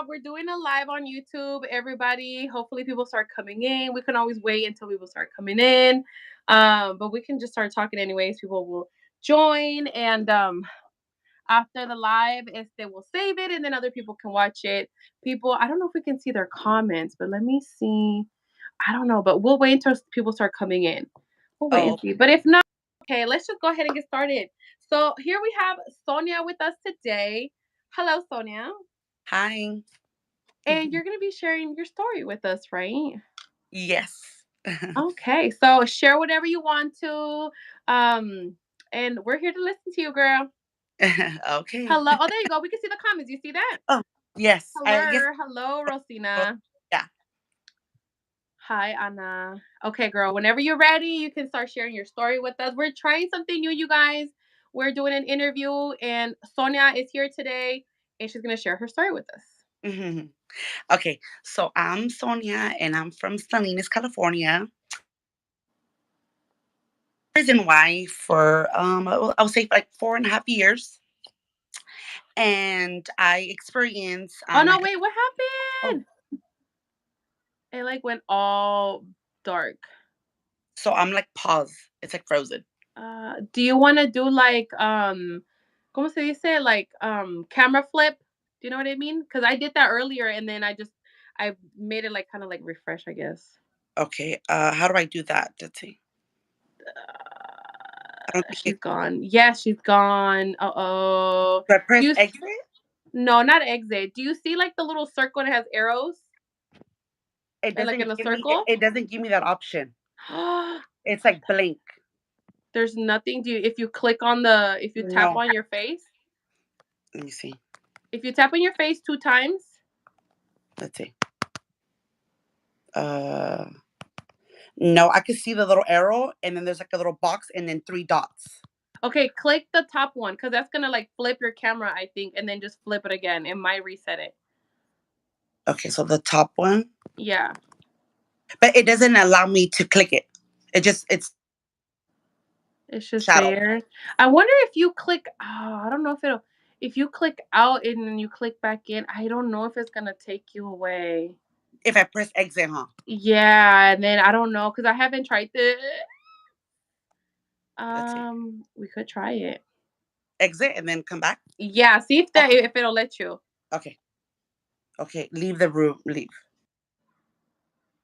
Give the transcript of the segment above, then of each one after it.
up. We're doing a live on YouTube, everybody. Hopefully people start coming in. We can always wait until people start coming in. But we can just start talking anyways. People will join, and after the live, if they will save it and then other people can watch it. People, I don't know if we can see their comments, but let me see. I don't know, but we'll wait until people start coming in. We'll wait and Oh, see. But if not, okay, let's just go ahead and get started. So here we have Sonia with us today. Hello, Sonia. hi. And you're going to be sharing your story with us, right? Yes. Okay, so share whatever you want to. Um, and we're here to listen to you, girl. Okay. Hello. Oh, there you go. We can see the comments. You see that? Oh, yes. Yes. Hello, Oh, Rosina. yeah. Hi, Anna. Okay, girl. Whenever you're ready, you can start sharing your story with us. We're trying something new, you guys. We're doing an interview, and Sonia is here today, and she's gonna share her story with us. Mhm. Okay. So I'm Sonia, and I'm from Salinas, California. Prison wife for I'll say like 4.5 years, and I experienced Oh no, I wait, what oh, happened? It like went all dark. so I'm like pause. It's like frozen. Do you want to do like ¿cómo se dice? Like camera flip? Do you know what I mean? Because I did that earlier, and then I made it like kind of like refresh, I guess. Okay. How do I do that? Let's see. I don't think She's gone. Yes, she's gone. Uh-oh. do I Do press you exit? No, not exit. Do you see like the little circle that has arrows? It And like doesn't in a give me. It, circle? it doesn't give me that option. It's like blank. There's nothing. Do you if you tap No. on your face? Let me see. If you tap on your face 2 times, Let's see. Uh, no, I can see the little arrow, and then there's like a little box, and then 3 dots. okay, click the top one because that's gonna like flip your camera, I think, and then just flip it again. It might reset it. Okay, so the top one, Yeah, but it doesn't allow me to click it. It's it's just shadow. there. I wonder if you click. Oh, I don't know if it'll. If you click out and then you click back in, I don't know if it's gonna take you away. If I press exit, huh? Yeah, and then I don't know because I haven't tried this. Let's see. We could try it. Exit and then come back. Yeah, see Okay. if it'll let you. Okay. Okay. Leave the room. Leave.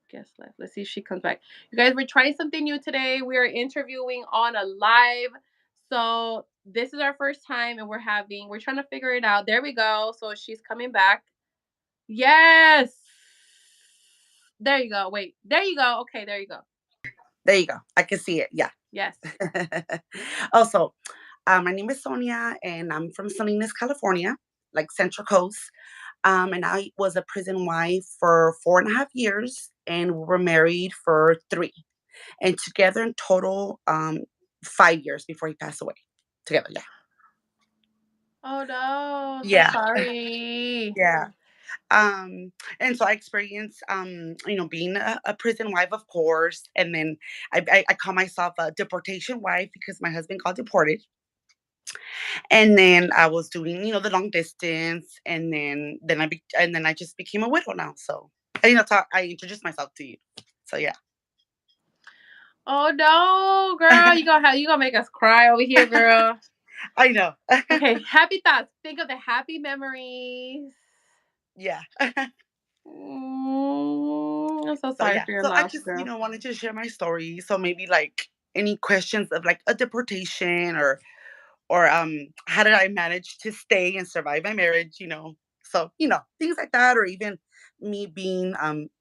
Guess left. Let's see if she comes back. You guys, we're trying something new today. We are interviewing on a live. So this is our first time and we're trying to figure it out. There we go. So she's coming back. Yes. There you go. Wait. There you go. Okay, there you go. There you go. I can see it. Yeah. Yes. Also, my name is Sonia, and I'm from Salinas, California, like Central Coast. And I was a prison wife for 4.5 years, and we were married for 3, and together in total, 5 years before he passed away. Together, yeah, Oh no. So yeah, sorry. yeah. And so I experienced, being a prison wife, of course, and then I call myself a deportation wife because my husband got deported. And then I was doing, the long distance, and then I just became a widow now. So I introduced myself to you. So yeah. Oh no, girl. You gonna make us cry over here, girl. I know. Okay, happy thoughts. Think of the happy memories. Yeah. I'm so So sorry yeah. for your So I loss, just, girl. wanted to share my story. So maybe like any questions of like a deportation, or how did I manage to stay and survive my marriage. So, things like that, or even me being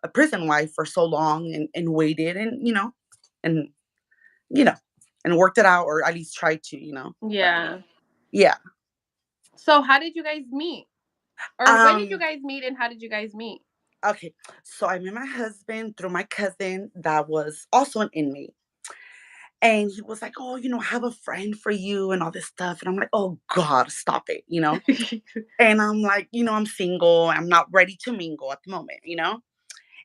a prison wife for so long, and waited, and you know and worked it out, or at least tried to. But Yeah. yeah. So how did you guys meet? Or when did you Um guys meet and how did you guys meet? okay. So I met my husband through my cousin that was also an inmate. And he was like, "Oh, I have a friend for you and all this stuff." And I'm like, "Oh God, stop it." And I'm like, "I'm single. I'm not ready to mingle at the moment."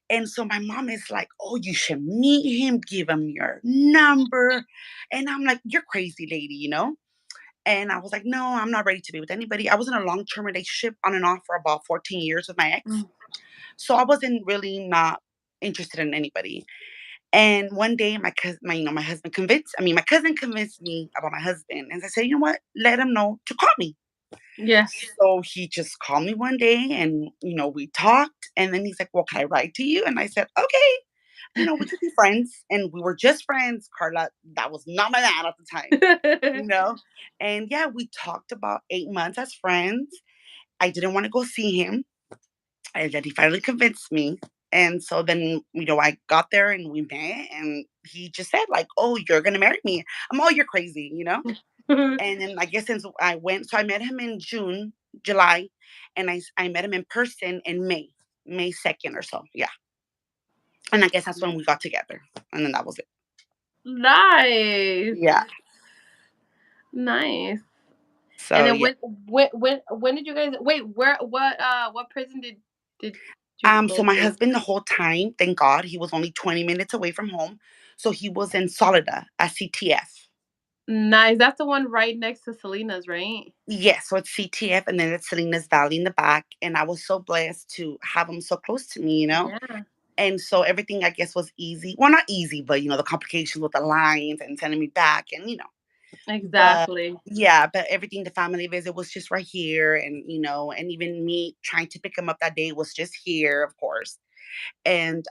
And so my mom is like, "Oh, you should meet him, give him your number." And I'm like, "You're crazy, lady." And I was like, no, I'm not ready to be with anybody. I was in a long-term relationship on and off for about 14 years with my ex. Mm. So I wasn't really not interested in anybody. And one day my cousin, my husband convinced, I mean, my cousin convinced me about my husband. And I said, you know what? Let him know to call me. Yeah. So he just called me one day and, we talked. And then he's like, well, can I write to you? And I said, okay, we could be friends. And we were just friends, Carla. That was not my man at the time, you know? And yeah, we talked about 8 months as friends. I didn't want to go see him. And then he finally convinced me. And so then, I got there and we met and he just said, like, oh, you're gonna marry me. I'm all you're crazy. And then I guess since I went, so I met him in June, July, and I met him in person in May 2nd or so. Yeah. And I guess that's when we got together. And then that was it. Nice. Yeah. Nice. And So then yeah. when did you guys wait? Where what prison did you So go my to? husband the whole time, thank God, he was only 20 minutes away from home. So he was in Solida at CTF. Nice. That's the one right next to Selena's, right? Yes, so it's CTF and then it's Selena's Valley in the back. And I was so blessed to have him so close to me. Yeah, And so everything I guess was easy. Well, not easy, but the complications with the lines and sending me back and. But exactly. yeah, but everything, the family visit was just right here. And even me trying to pick him up that day was just here, of course. And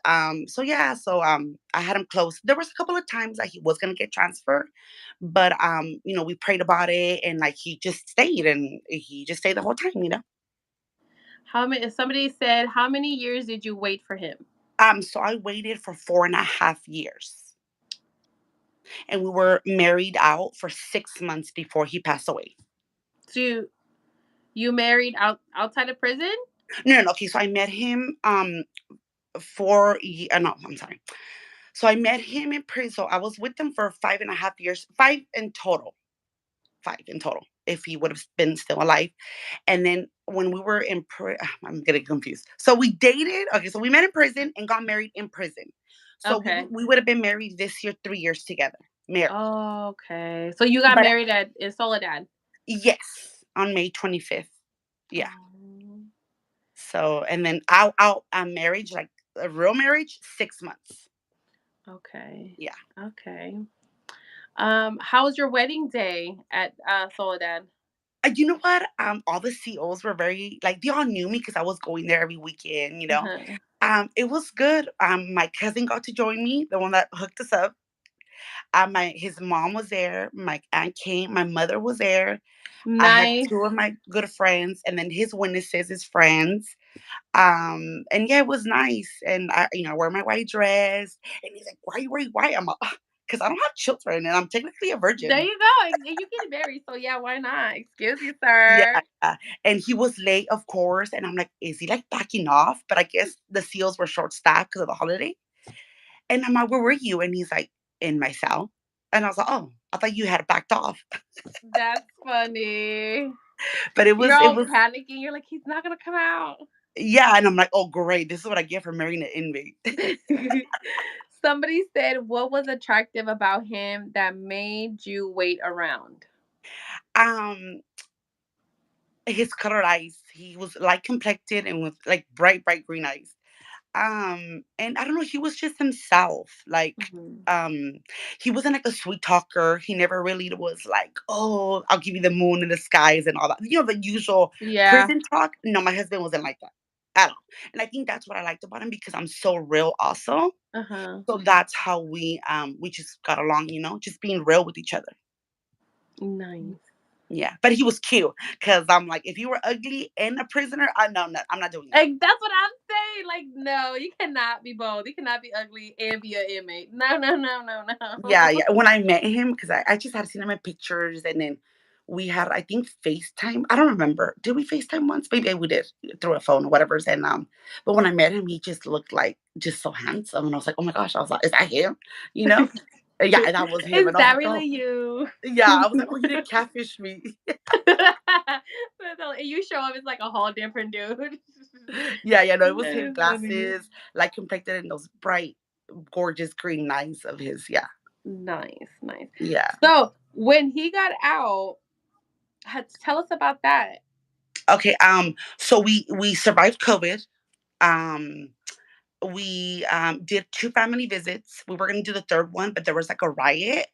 so yeah, so I had him close. There was a couple of times that he was gonna get transferred, but we prayed about it and like he just stayed and he just stayed the whole time. How many? Somebody said, how many years did you wait for him? So I waited for 4.5 years. And we were married out for 6 months before he passed away. So you married outside of prison? No, no, no. Okay, so I met him no, I'm sorry. So I met him in prison. So I was with him for 5.5 years, five in total. Five in total, if he would have been still alive. And then when we were in prison, I'm getting confused. So we dated. Okay, so we met in prison and got married in prison. So we Okay. would we would have been married this year, 3 years together, married. Okay. So you got But married at in Soledad. yes, on May 25th. Yeah. Oh, So and then out marriage, like a real marriage, 6 months. okay. Yeah. Okay. How was your wedding day at Soledad? You know what? All the COs were very like they all knew me because I was going there every weekend. Uh-huh. It was good. My cousin got to join me, the one that hooked us up. My his mom was there. My aunt came. My mother was there. I had Nice. two of my good friends, and then his witnesses, his friends. And yeah, it was nice. And I wear my white dress. And he's like, "Why are you wearing white?" I'm like, "Because I don't have children, and I'm technically a There virgin." you go. And you getting married, so yeah, why not? Excuse you, sir. Yeah. And he was late, of course. And I'm like, "Is he like backing off?" But I guess the seals were short staffed because of the holiday. And I'm like, "Where were you?" And he's like, "In my cell." And I was like, "Oh, I thought you had backed off." That's funny. But it You're was, it all was, panicking. You're like, he's not gonna come out. yeah. And I'm like, "Oh, great. This is what I get for marrying an inmate." Somebody said, what was attractive about him that made you wait around? um, his colored eyes. He was light complected and with like bright, bright green eyes. And I don't know, he was just himself. Like, Mhm. um, he wasn't like a sweet talker. He never really was like, "Oh, I'll give you the moon and the skies and all that." The usual Yeah. prison talk. No, my husband wasn't like that at all. And I think that's what I liked about him because I'm so real also. Uh huh. So that's how we just got along, just being real with each other. Nice. Yeah. But he was cute because I'm like, if you were ugly and a prisoner, I no, no, I'm not doing that. Like that's what I'm saying. Like, no, you cannot be both. You cannot be ugly and be an inmate. No, no, no, no, Yeah, no. yeah. When I met him, because I just had seen him in pictures, and then we had, I think, FaceTime. I don't remember. Did we FaceTime once? Maybe we did through a phone or whatever. And but when I met him, he just looked like just so handsome, and I was like, oh my gosh! I was like, is that him? You know? Yeah, that was him, Is and I was that like, oh, really you? yeah. I was like, oh, you didn't catfish me. And you show up, it's like a whole different dude. Yeah, yeah. No, it was That him, is funny. glasses, light complected, and those bright, gorgeous green eyes of his. Yeah, Nice, nice. yeah. So when he got out, Tell us about that. Okay, so we survived COVID. Um, we did 2 family visits. We were gonna do the third one, but there was like a riot,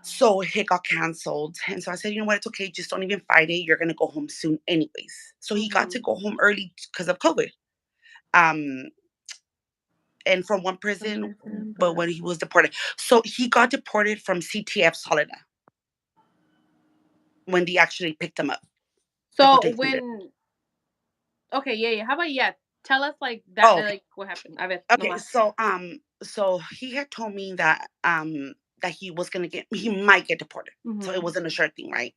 so it got canceled. And so I said, you know what, it's okay, just don't even fight it. You're gonna go home soon, anyways. So he got to Mm-hmm. go home early because of COVID. Um, and from one Some prison, prison, but but when he was deported, so he got deported from CTF Solida when they actually picked him up. so Deportation. when okay, yeah, yeah. How about yeah? Tell us like that, Oh, like what happened. A ver, no okay, más. so he had told me that he might get deported. So it Mm-hmm. wasn't a sure thing, right?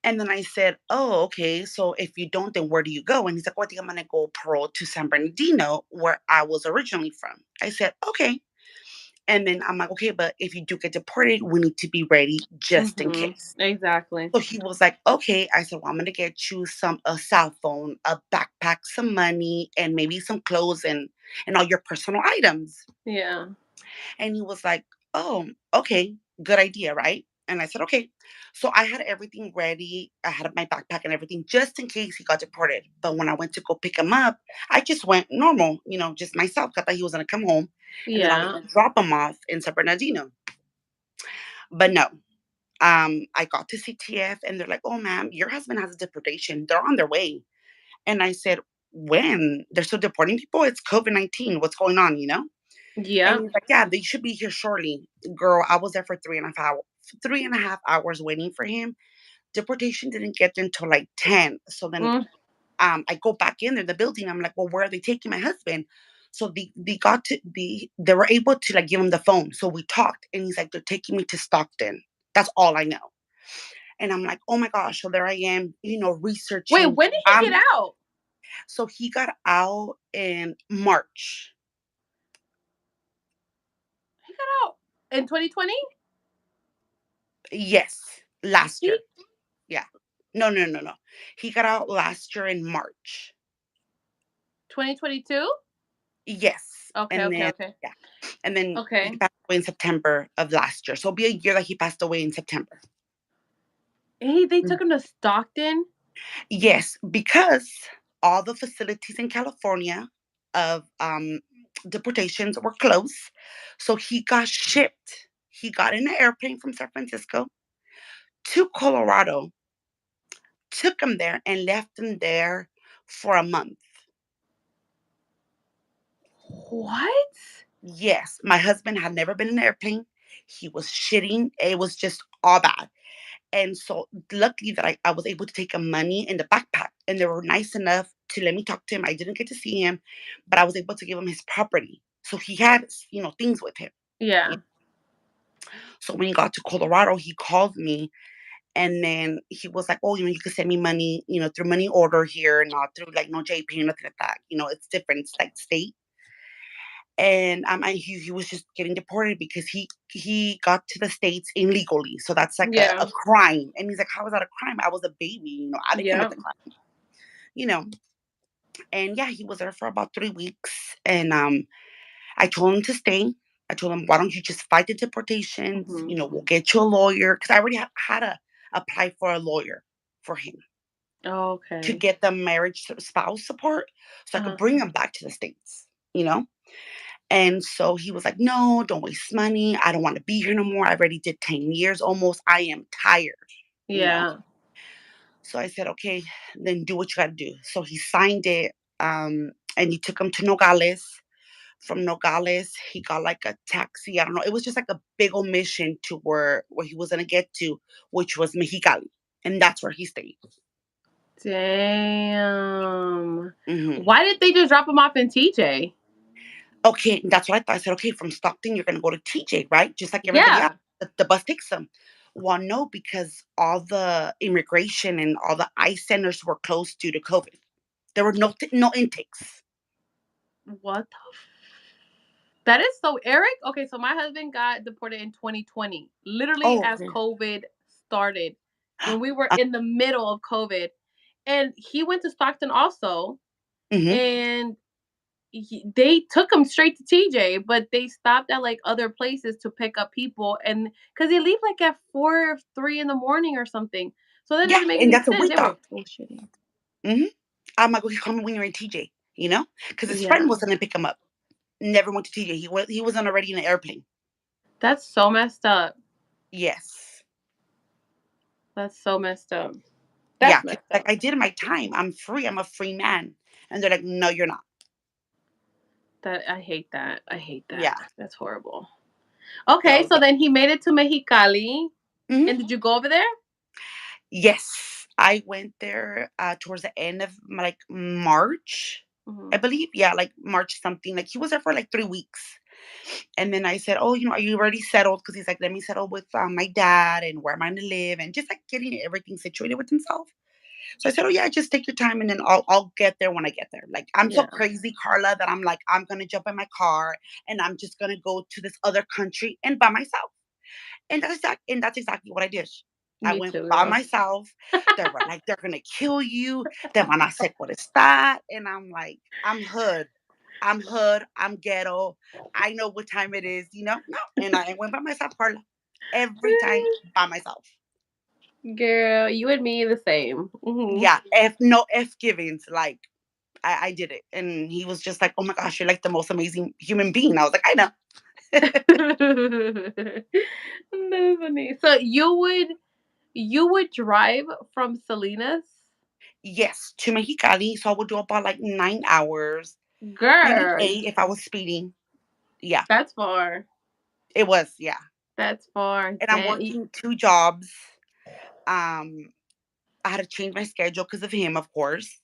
And then I said, "Oh, okay. So if you don't, then where do you go?" And he's like, "Well, I think I'm gonna go parole to San Bernardino, where I was originally from." I said, "Okay." And then I'm like, "Okay, but if you do get deported, we need to be ready just in Mm-hmm. case." Exactly. So he was like, "Okay." I said, "Well, I'm gonna get you a cell phone, a backpack, some money, and maybe some clothes and all your personal items." Yeah. And he was like, "Oh, okay, good idea, right?" And I said, "Okay." So I had everything ready. I had my backpack and everything just in case he got deported. But when I went to go pick him up, I just went normal, just myself. I thought he was going to come home and then I was Yeah. going to drop him off in San Bernardino. But no, I got to CTF and they're like, "Oh, ma'am, your husband has a deportation. They're on their way." And I said, "When? They're still deporting people? It's COVID-19. What's going on?" And Yeah. he's like, "Yeah, they should be here shortly." Girl, I was there for 3.5 hours waiting for him. Deportation didn't get there until like 10. So then Mm. I go back in there, the building. I'm like, "Well, where are they taking my husband?" So they were able to like give him the phone. So we talked and he's like, "They're taking me to Stockton." That's all I know. And I'm like, "Oh my gosh." So there I am, Wait, researching. when did he get out? So he got out in March. He got out in 2020. Yes, last He year. Yeah. No, no, no, no. He got out last year in March. 2022. Yes. Okay. And Okay. then, Okay. yeah. And then he Okay. passed away in September of last year. So it'll be a year that he passed away in September. They Mm. took him to Stockton. Yes, because all the facilities in California of deportations were closed. So he got shipped. He got in an airplane from San Francisco to Colorado, took him there, and left him there for a month. What? Yes, my husband had never been in an airplane. He was shitting. It was just all bad. And so luckily that I was able to take him money in the backpack. And they were nice enough to let me talk to him. I didn't get to see him, but I was able to give him his property. So he had, things with him. Yeah. So when he got to Colorado, he called me and then he was like, "Oh, you can send me money, through money order here, not through like no JP or nothing like that. It's different. It's like state." And he was just getting deported because he got to the states illegally, so that's like a Yeah. crime. And he's like, "How is that a crime? I was a baby, I didn't commit Yeah. the crime." you know and yeah, he was there for about 3 weeks. And I told him to stay. I told him, "Why don't you just fight the deportations? Hmm. We'll get you a lawyer," because I already had to apply for a lawyer for him to Okay. get the marriage spouse support so I could Uh-huh. bring him back to the states you know And so he was like, "No, don't waste money. I don't want to be here no more. I already did 10 years almost. I am tired, you know?" Yeah. So I said, "Okay, then do what you got to do." So he signed it, and he took him to Nogales. From Nogales, he got like a taxi. I don't know. It was just like a big old mission to where he was going to get to, which was Mexicali. And that's where he stayed. Damn. Hmm. Why did they just drop him off in TJ? Okay, that's what I thought. I said, "Okay, from Stockton, you're gonna go to TJ, right? Just like everybody else. Yeah. The bus takes them." Well, no, because all the immigration and all the ICE centers were closed due to COVID. There were no intakes. What the That is so Eric. Okay, so my husband got deported in 2020, literally Oh, as okay. COVID started, when we were in the middle of COVID, and he went to Stockton also, Hmm. and they took him straight to TJ, but they stopped at like other places to pick up people, and because they leave like at 4 or 3 in the morning or something. So that Yeah, doesn't make and any that's what sense. we They were thought. bullshitting. Mhm. I'm like, "Okay, call me when you're in TJ," you know, because his friend Yeah. was gonna pick him up. Never went to TJ. He wasn't already in an airplane. That's so messed up. Yes. That's so messed up. Yeah, That's 'cause messed like, up. "I did my time. I'm free. I'm a free man." And they're like, "No, you're not." That I hate that. I hate that. Yeah. That's horrible. Okay, So, so yeah. then he made it to Mexicali. Mhm. And did you go over there? Yes. I went there, towards the end of, like, March, I Mhm. believe. Yeah, like, March something. Like, he was there for, like, 3 weeks. And then I said, "Oh, are you already settled?" Because he's like, "Let me settle with, my dad and where I'm gonna live," and just, like, getting everything situated with himself. So I said, "Oh, yeah, just take your time, and then I'll get there when I get there." Like, I'm so Yeah, crazy, Carla, that I'm like, I'm gonna jump in my car, and I'm just gonna go to this other country and by myself. And that's exactly what I did. I me went too, by girl. myself. They were like, "They're gonna kill you. Te van a hacer por estar." And I'm like, "I'm hood. I'm hood. I'm ghetto. I know what time it is, you know?" No. And I went by myself, Carla. Every time by myself. Girl, you and me the same. Yeah. F givings. Like, I did it. And he was just like, "Oh my gosh, you're like the most amazing human being." I was like, "I know." That is funny. So you would drive from Salinas? Yes, to Mexicali. So I would do about like 9 hours, maybe Girl, 8 if I was speeding. Yeah, that's far. it was, yeah. That's far. And I'm working 2 jobs. Um, I had to change my schedule because of him, of course.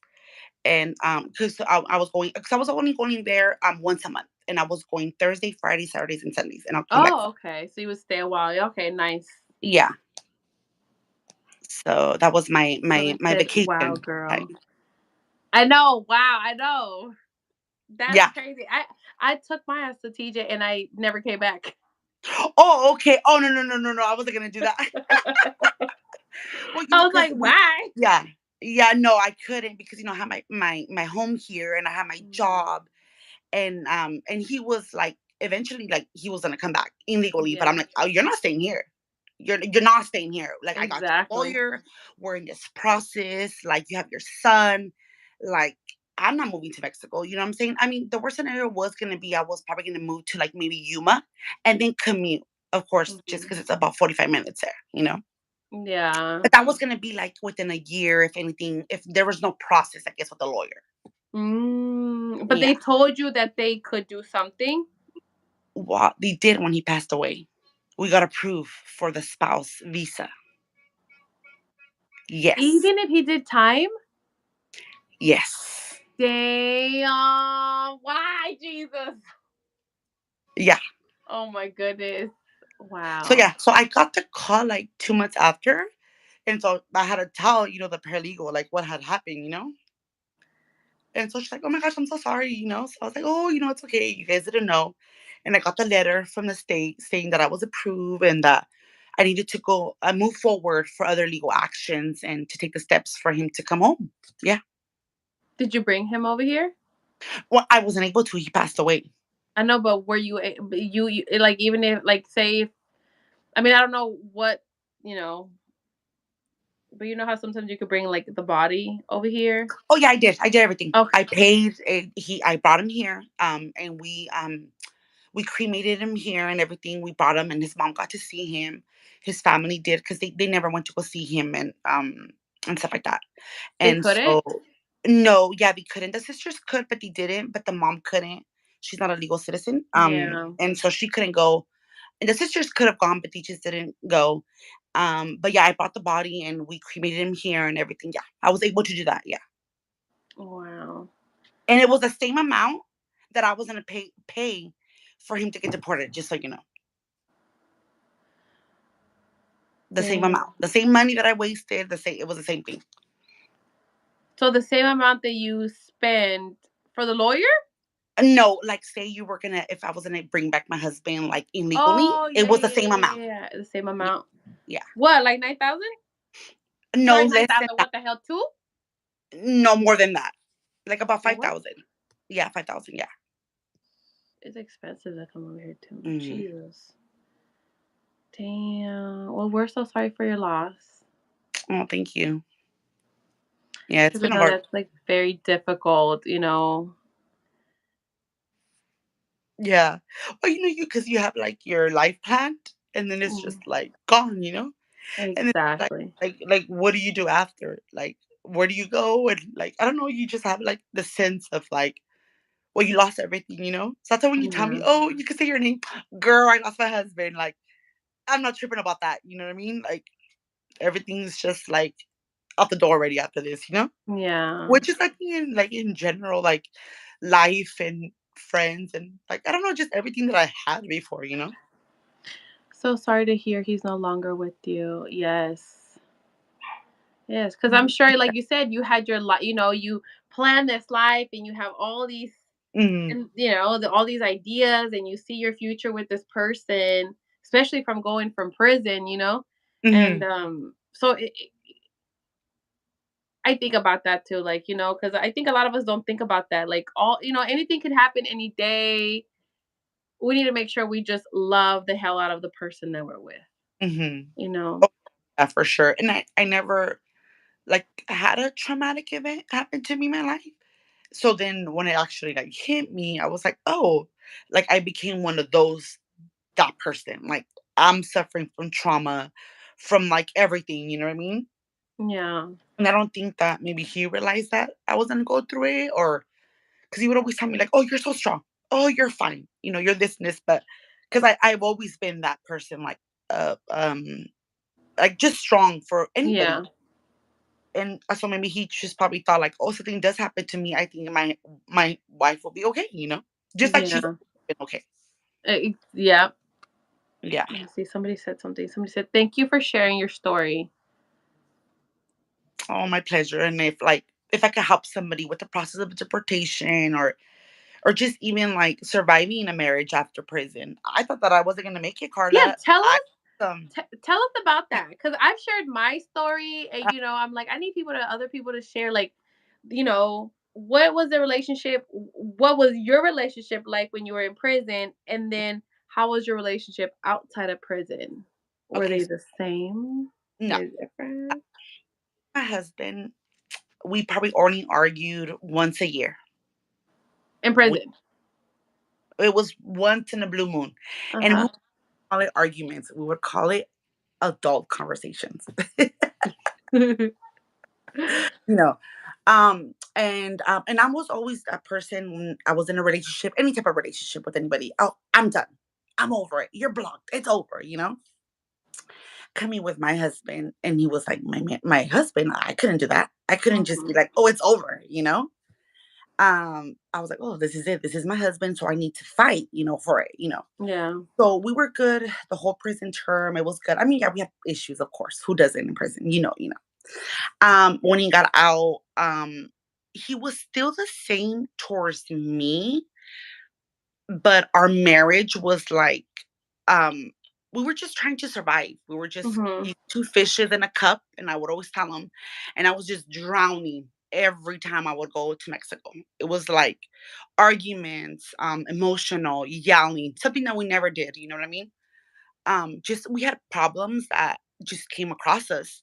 And, because I was going, because I was only going there, once a month, and I was going Thursday, Friday, Saturdays, and Sundays, and I'll come back. Oh, okay. So you would stay a while. Okay, nice. Yeah, so that was So they my said, "Wow, vacation girl." time. I know. Wow, I know. That's Yeah. crazy. I took my ass to TJ and I never came back. Oh, okay. Oh, no, no, no, no, no, I wasn't gonna do that. Well, I was because like, we "Why?" yeah. Yeah, no, I couldn't because, I have my home here, and I have my Mhm. job, and he was like, eventually, like, he was gonna come back illegally, but I'm Yeah, like, "Oh, you're not staying here. You're not staying here. Like, I got your exactly. lawyer. We're in this process. Like, you have your son. Like, I'm not moving to Mexico." You know what I'm saying? I mean, the worst scenario was gonna be I was probably gonna move to, like, maybe Yuma and then commute, of course, just Mhm. because it's about 45 minutes there, you know? Yeah. But that was gonna be, like, within a year, if anything, if there was no process, I guess, with the lawyer. But Yeah. they told you that they could do something? What they did when he passed away. We got approved for the spouse visa. Yes. Even if he did time? Yes. Damn. Why, Jesus? Yeah. Oh my goodness. So, Wow. yeah, so I got the call, like, 2 months after, and so I had to tell, the paralegal, like, what had happened, you know? And so she's like, "Oh my gosh, I'm so sorry," you know? So I was like, "Oh, it's okay. You guys didn't know." And I got the letter from the state saying that I was approved and that I needed to go move forward for other legal actions and to take the steps for him to come home. Yeah. Did you bring him over here? Well, I wasn't able to. He passed away. I know, but were but like, even if, like, say, I mean, I don't know what, you know, but you know how sometimes you could bring, like, the body over here? Oh yeah, I did. I did everything. Okay. I paid. I brought him here. And we cremated him here and everything. We brought him, and his mom got to see him. His family did because they never went to go see him and stuff like that. They And couldn't? so no, yeah, they couldn't. The sisters could, but they didn't. But the mom couldn't. She's not a legal citizen. Yeah. And so she couldn't go. And the sisters could have gone, but they just didn't go. But yeah, I brought the body and we cremated him here and everything. Yeah, I was able to do that. Yeah. Wow. And it was the same amount that I was gonna pay for him to get deported, just so you know. The same Dang. amount. The same money that I wasted, it was the same thing. So the same amount that you spend for the lawyer? No, like, say you were gonna if I was gonna bring back my husband, like, illegally, Oh, it yeah, was the yeah, same yeah, yeah, amount. yeah, yeah, the same Yeah, amount. yeah. What, like 9,000? No Sorry, less than 9,000, that. what the hell, 2? No more than that. Like, about What? 5,000. Yeah, 5,000, yeah. It's expensive to come over here too. Mhm. Jesus. Damn. Well, we're so sorry for your loss. Oh, thank you. Yeah, it's Because I been a know hard. that's like very difficult, you know. Yeah. Well, you because you have like your life planned, and then it's Mm, just like gone, you know. And then like exactly. what do you do after? Like, where do you go? And like, I don't know. You just have like the sense of like, well, you lost everything, you know. So that's why when you tell me, Yeah. oh, you can say your name, girl, I lost my husband. Like, I'm not tripping about that. You know what I mean? Like, everything's just like out the door already after this, you know. Yeah. Which is I think in general, like life and friends and like I don't know, just everything that I had before, you know? So sorry to hear he's no longer with you. Yes. Yes, because I'm Mhm. sure, like you said, you had your life. You know, you plan this life, and you have all these, Mhm. and all these ideas, and you see your future with this person, especially from going from prison. And Mhm. so I think about that too, like, because I think a lot of us don't think about that. Like, anything could happen any day. We need to make sure we just love the hell out of the person that we're with. Mhm. You know. Oh, yeah, for sure. And I never like had a traumatic event happen to me in my life. So then when it actually like hit me, I was like, "Oh," like I became one of those that person. Like I'm suffering from trauma from like everything, you know what I mean? Yeah. And I don't think that maybe he realized that I was gonna go through it or because he would always tell me like, "Oh, you're so strong. Oh, you're fine. You're this and this." But because I've always been that person, like just strong for Yeah. anybody. And so maybe he just probably thought like, "Oh, something does happen to me. I think my wife will be okay." Just like she's Yeah. been okay. Yeah. Yeah. Let's see, somebody said something. Somebody said, "Thank you for sharing your story." Oh, my pleasure. And if I could help somebody with the process of deportation or just even like surviving a marriage after prison, I thought that I wasn't gonna make it, Yeah, Carla. tell I us um tell us about that, because I've shared my story, and I'm like, I need other people to share, like, what was the relationship, what was your relationship like when you were in prison, and then how was your relationship outside of prison? Were okay, they so the same? no. Were they different? My husband, we probably only argued once a year. In We, prison. it was once in a blue moon. And we Uh-huh. would call it arguments. We would call it adult conversations. you know. And I was always a person when I was in a relationship, any type of relationship with anybody. Oh, I'm done. I'm over it. You're blocked. It's over. Coming with my husband, and he was like my husband. I couldn't do that. I couldn't just be Mhm. like, oh, it's over. I was like, oh, this is it. This is my husband, so I need to fight for it. Yeah. So we were good the whole prison term. It was good. I mean, yeah, we had issues, of course. Who doesn't in prison? When he got out, he was still the same towards me, but our marriage was like, um, we were just trying to survive. We were just Mhm. these two fishes in a cup, and I would always tell him, and I was just drowning every time I would go to Mexico. It was like arguments, emotional, yelling, something that we never did. You know what I mean? Just we had problems that just came across us,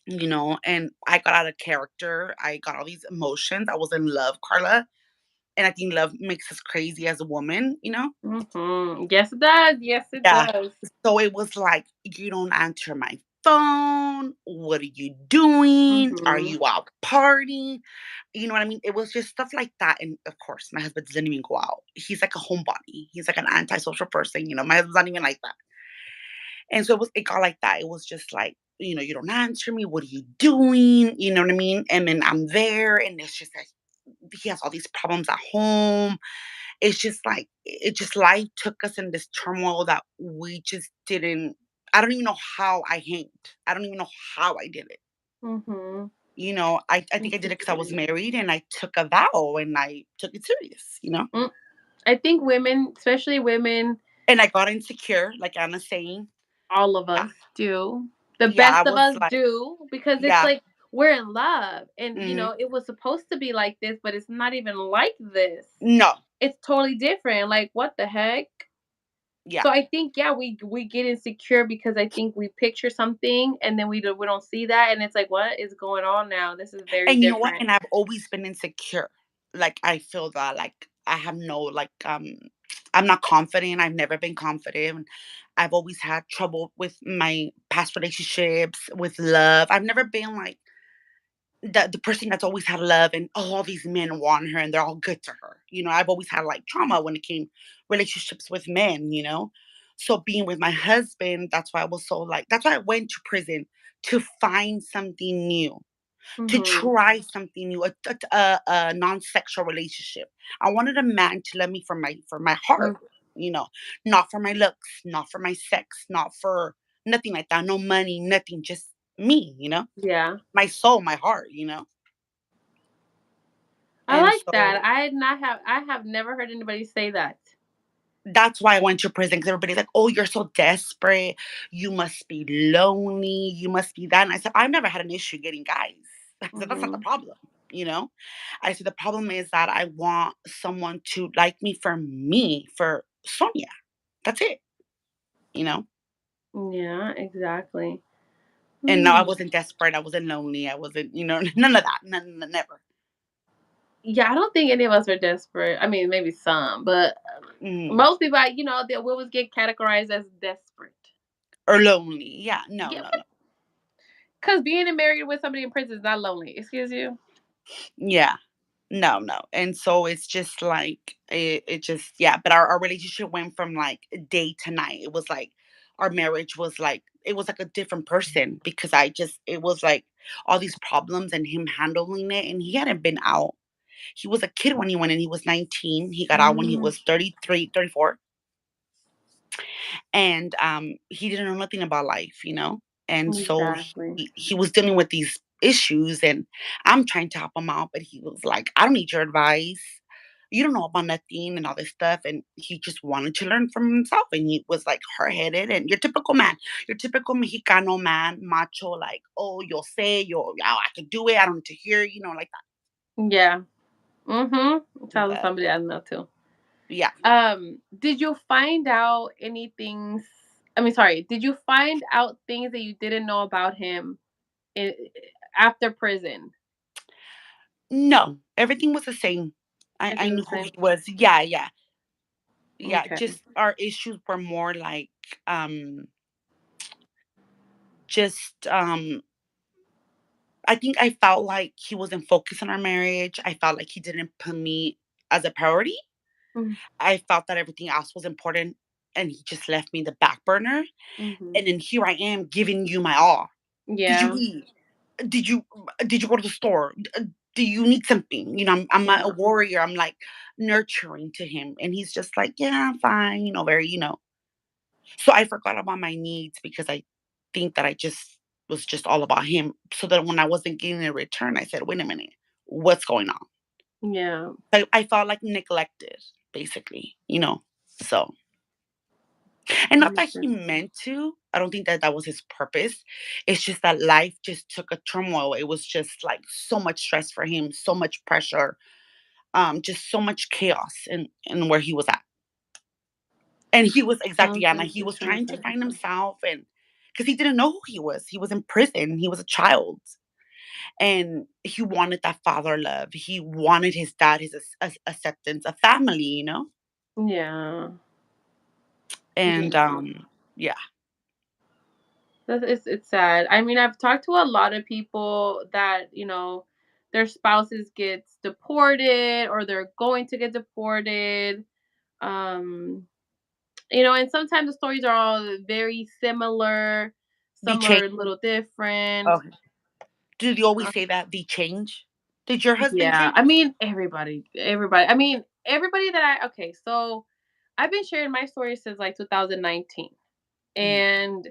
and I got out of character. I got all these emotions. I was in love, Carla. And I think love makes us crazy as a woman. Mhm. Yes, it does. Yes, it Yeah. does. So it was like, you don't answer my phone. What are you doing? Are Mhm. you out partying? You know what I mean? It was just stuff like that. And of course, my husband doesn't even go out. He's like a homebody. He's like an antisocial person. My husband's not even like that. And so it got like that. It was just like, you don't answer me. What are you doing? You know what I mean? And then I'm there, and it's just like he has all these problems at home. It's just like it just life took us in this turmoil that we just didn't. I don't even know how I hanged. I don't even know how I did it. Mhm. I think I did it because I was married and I took a vow and I took it serious. Mm, I think women, especially women, And I got insecure, like Anna's saying. all of Yeah, us do. The yeah, I best of was us like, do, because it's yeah, like we're in love, and mhm, it was supposed to be like this, but it's not even like this. no, It's totally different. Like, what the heck? Yeah. So I think, yeah, we get insecure because I think we picture something and then we don't see that, and it's like, what is going on now? This is very And you know what? different. And I've always been insecure. Like, I feel that, like, I have no, like, I'm not confident. I've never been confident. I've always had trouble with my past relationships, with love. I've never been like the person that's always had love and all these men want her and they're all good to her. I've always had like trauma when it came relationships with men. So being with my husband, that's why I was so like that's why I went to prison to find something new, to Mhm. try something new, a non-sexual relationship. I wanted a man to love me for my heart, Mm, you know, not for my looks, not for my sex, not for nothing like that. No money, nothing, just me. yeah. My soul, my heart. I And like that. so I have never heard anybody say that. that's why I went to prison because everybody's like, "Oh, you're so desperate. You must be lonely. You must be that." And I said, "I've never had an issue getting guys." I said, "That's not the Mhm. problem." You know, I said, "The problem is that I want someone to like me, for Sonia. That's it." You know. Yeah, exactly. And no, I Hmm. wasn't desperate. I wasn't lonely. I wasn't, none of that. Never. Yeah, I don't think any of us are desperate. I mean, maybe some, but Mm. most people, they will always get categorized as desperate. Or lonely. Yeah. No. Yeah, No. No. because being married with somebody in prison is not lonely. Excuse you. Yeah. No, no. And so it's just like it just yeah, but our relationship went from like day to night. It was like our marriage was like it was like a different person because it was like all these problems and him handling it, and he hadn't been out. He was a kid when he went in. He was 19. He got out when he Mm, was 33, 34, and he didn't know nothing about life. And so exactly. he was dealing with these issues, and I'm trying to help him out, but he was like, "I don't need your advice. You don't know about nothing," and all this stuff. And he just wanted to learn from himself, and he was like hard-headed and your typical man, your typical Mexicano man, macho, like, "Oh, you'll say, yeah, I can do it, I don't need to hear," like Yeah. Mm-hmm. that. Telling But somebody I know too. yeah. Did you find out anything? I mean, sorry. Did you find out things that you didn't know about him in, after prison? No, everything was the same. I Everything knew was the who same. he was. Yeah, yeah. Yeah, Okay. just our issues were more like, just, I think I felt like he wasn't focused on our marriage. I felt like he didn't put me as a priority. I felt that everything else was important, and he just left me the back burner. Mm-hmm. And then here I am giving you my all. Did you Yeah. eat? Did you go to the store? Do you need something? I'm a Yeah. warrior. I'm like nurturing to him, and he's just like, yeah, I'm fine. Very. So I forgot about my needs because I think that I just was just all about him. So that when I wasn't getting a return, I said, wait a minute, what's going on? Yeah. I felt like neglected, basically. So, and not that he Interesting. meant to. I don't think that that was his purpose. It's just that life just took a turmoil. It was just like so much stress for him, so much pressure, just so much chaos in where he was at. And he was exactly, Sounds Anna. like He it was sounds trying to like find himself, and because he didn't know who he was. He was in prison. He was a child, and he wanted that father love. He wanted his dad, his acceptance, a family. yeah. And Yeah. yeah, It's sad. I mean, I've talked to a lot of people that, their spouses gets deported or they're going to get deported. Um, and sometimes the stories are all very similar. the Some are change. a little different. Okay. Do you always say that the change? Did your husband Yeah, change? I mean, everybody. I mean, everybody that okay, so I've been sharing my story since like 2019. Mm, And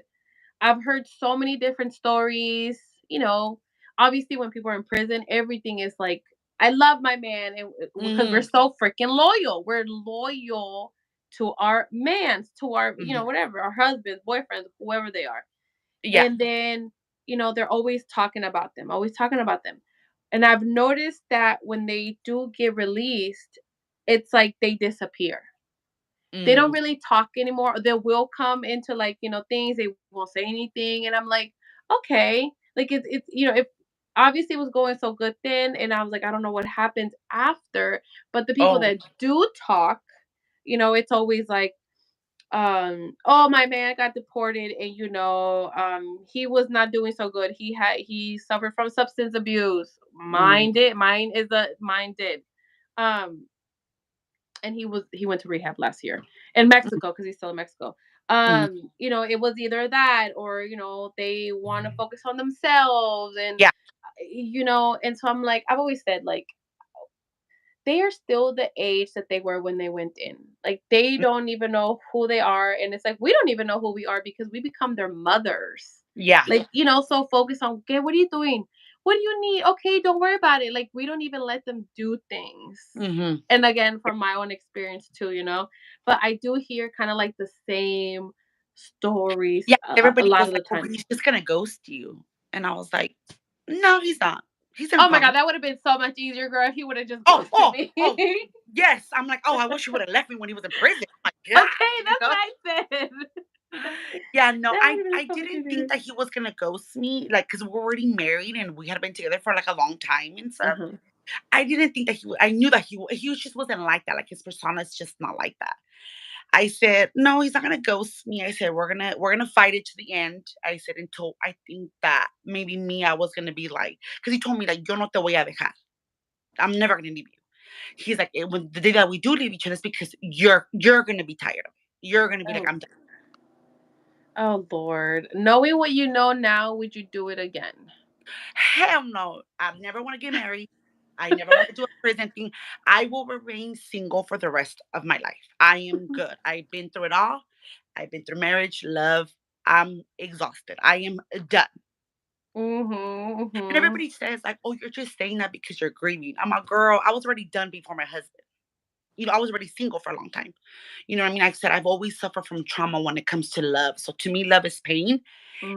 I've heard so many different stories, you know. Obviously when people are in prison, everything is like I love my man and because we're mhm, so freaking loyal. We're loyal to our mans, to our, mhm. whatever, our husbands, boyfriends, whoever they are. Yeah, And then, they're always talking about them, always talking about them. And I've noticed that when they do get released, it's like they disappear. They don't Mm. really talk anymore. They will come into, like, things, they won't say anything, and I'm like, "Okay." Like, if obviously it was going so good then, and I was like, "I don't know what happens after," but the people Oh. that do talk, it's always like, "Oh, my man got deported, and, he was not doing so good. He suffered from substance abuse. Mm. Mine did." Um and he went to rehab last year in Mm. Mexico because he's still in Mexico. Mhm. It was either that or they want to focus on themselves and Yeah. and so I'm like I've always said like they are still the age that they were when they went in. Like they Mm. don't even know who they are and it's like we don't even know who we are because we become their mothers. Yeah. Like, so focused on, "Okay, what are you doing? What do you need? Okay, don't worry about it." Like we don't even let them do things. Mhm. And again, from my own experience too, but I do hear kind of like the same stories Yeah, a everybody lot was of like, the "Oh, time. he's just gonna ghost you." And I was like, "No, he's not. He's Oh my god, informed." that would have been so much easier, girl, if he would have just Oh, ghosted oh, me. oh, yes. I'm like, "Oh, I wish he would've left me when he was in prison." Oh my god, Okay, you that's know? what I said. Yeah, no, That I would have been I so much didn't think easier. that he was gonna ghost me, like, because 'cause we're already married and we had been together for, like, a long time and stuff. Uh-huh. I didn't think that I knew that he just wasn't like that, like, his persona is just not like that. I said, "No, he's not gonna ghost me." I said, "We're gonna fight it to the end." I said, "Until I think that maybe me, I was gonna be like," because he told me, like, "Yo no te voy a dejar. I'm never gonna leave you." He's like, When the day that we do leave each other is because you're gonna be tired of it. You're gonna be like, Oh, I'm done." oh Lord. Knowing what you know now, would you do it again? Hell no. I never wanna get married. I never wanna do a prison thing. I will remain single for the rest of my life. I am good. I've been through it all. I've been through marriage, love. I'm exhausted. I am done. Mhm, And mhm. everybody says, like, "Oh, you're just saying that because you're grieving." I'm a girl. I was already done before my husband. I was already single for a long time. You know what I mean? Like I said, I've always suffered from trauma when it comes to love. So to me, love is pain.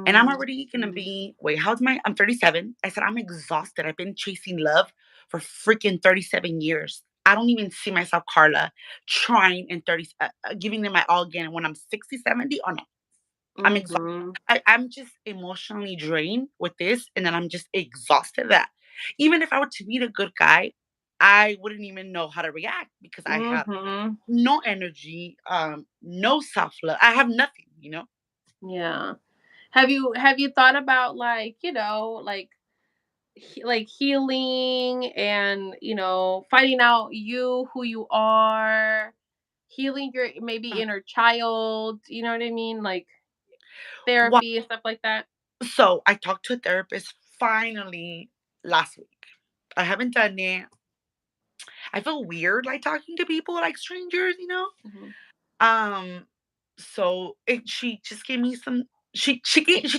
And I'm Mm, already gonna be wait, I'm 37. I said, I'm exhausted. I've been chasing love for freaking 37 years. I don't even see myself, Carla, trying in giving them my all again when I'm 60, 70. Oh no, I'm exhausted. mhm. I'm just emotionally drained with this, and then I'm just exhausted that even if I were to meet a good guy, I wouldn't even know how to react because I have Mhm. no energy, no self love. I have nothing, you know? Yeah. Have you thought about like, like like healing and, finding out who you are, healing your maybe Uh, inner child, you know what I mean? Like Why? therapy and stuff like that? So I talked to a therapist finally last week. I haven't done it. I feel weird like talking to people like strangers, you know? Mhm. Um, she just gave me some she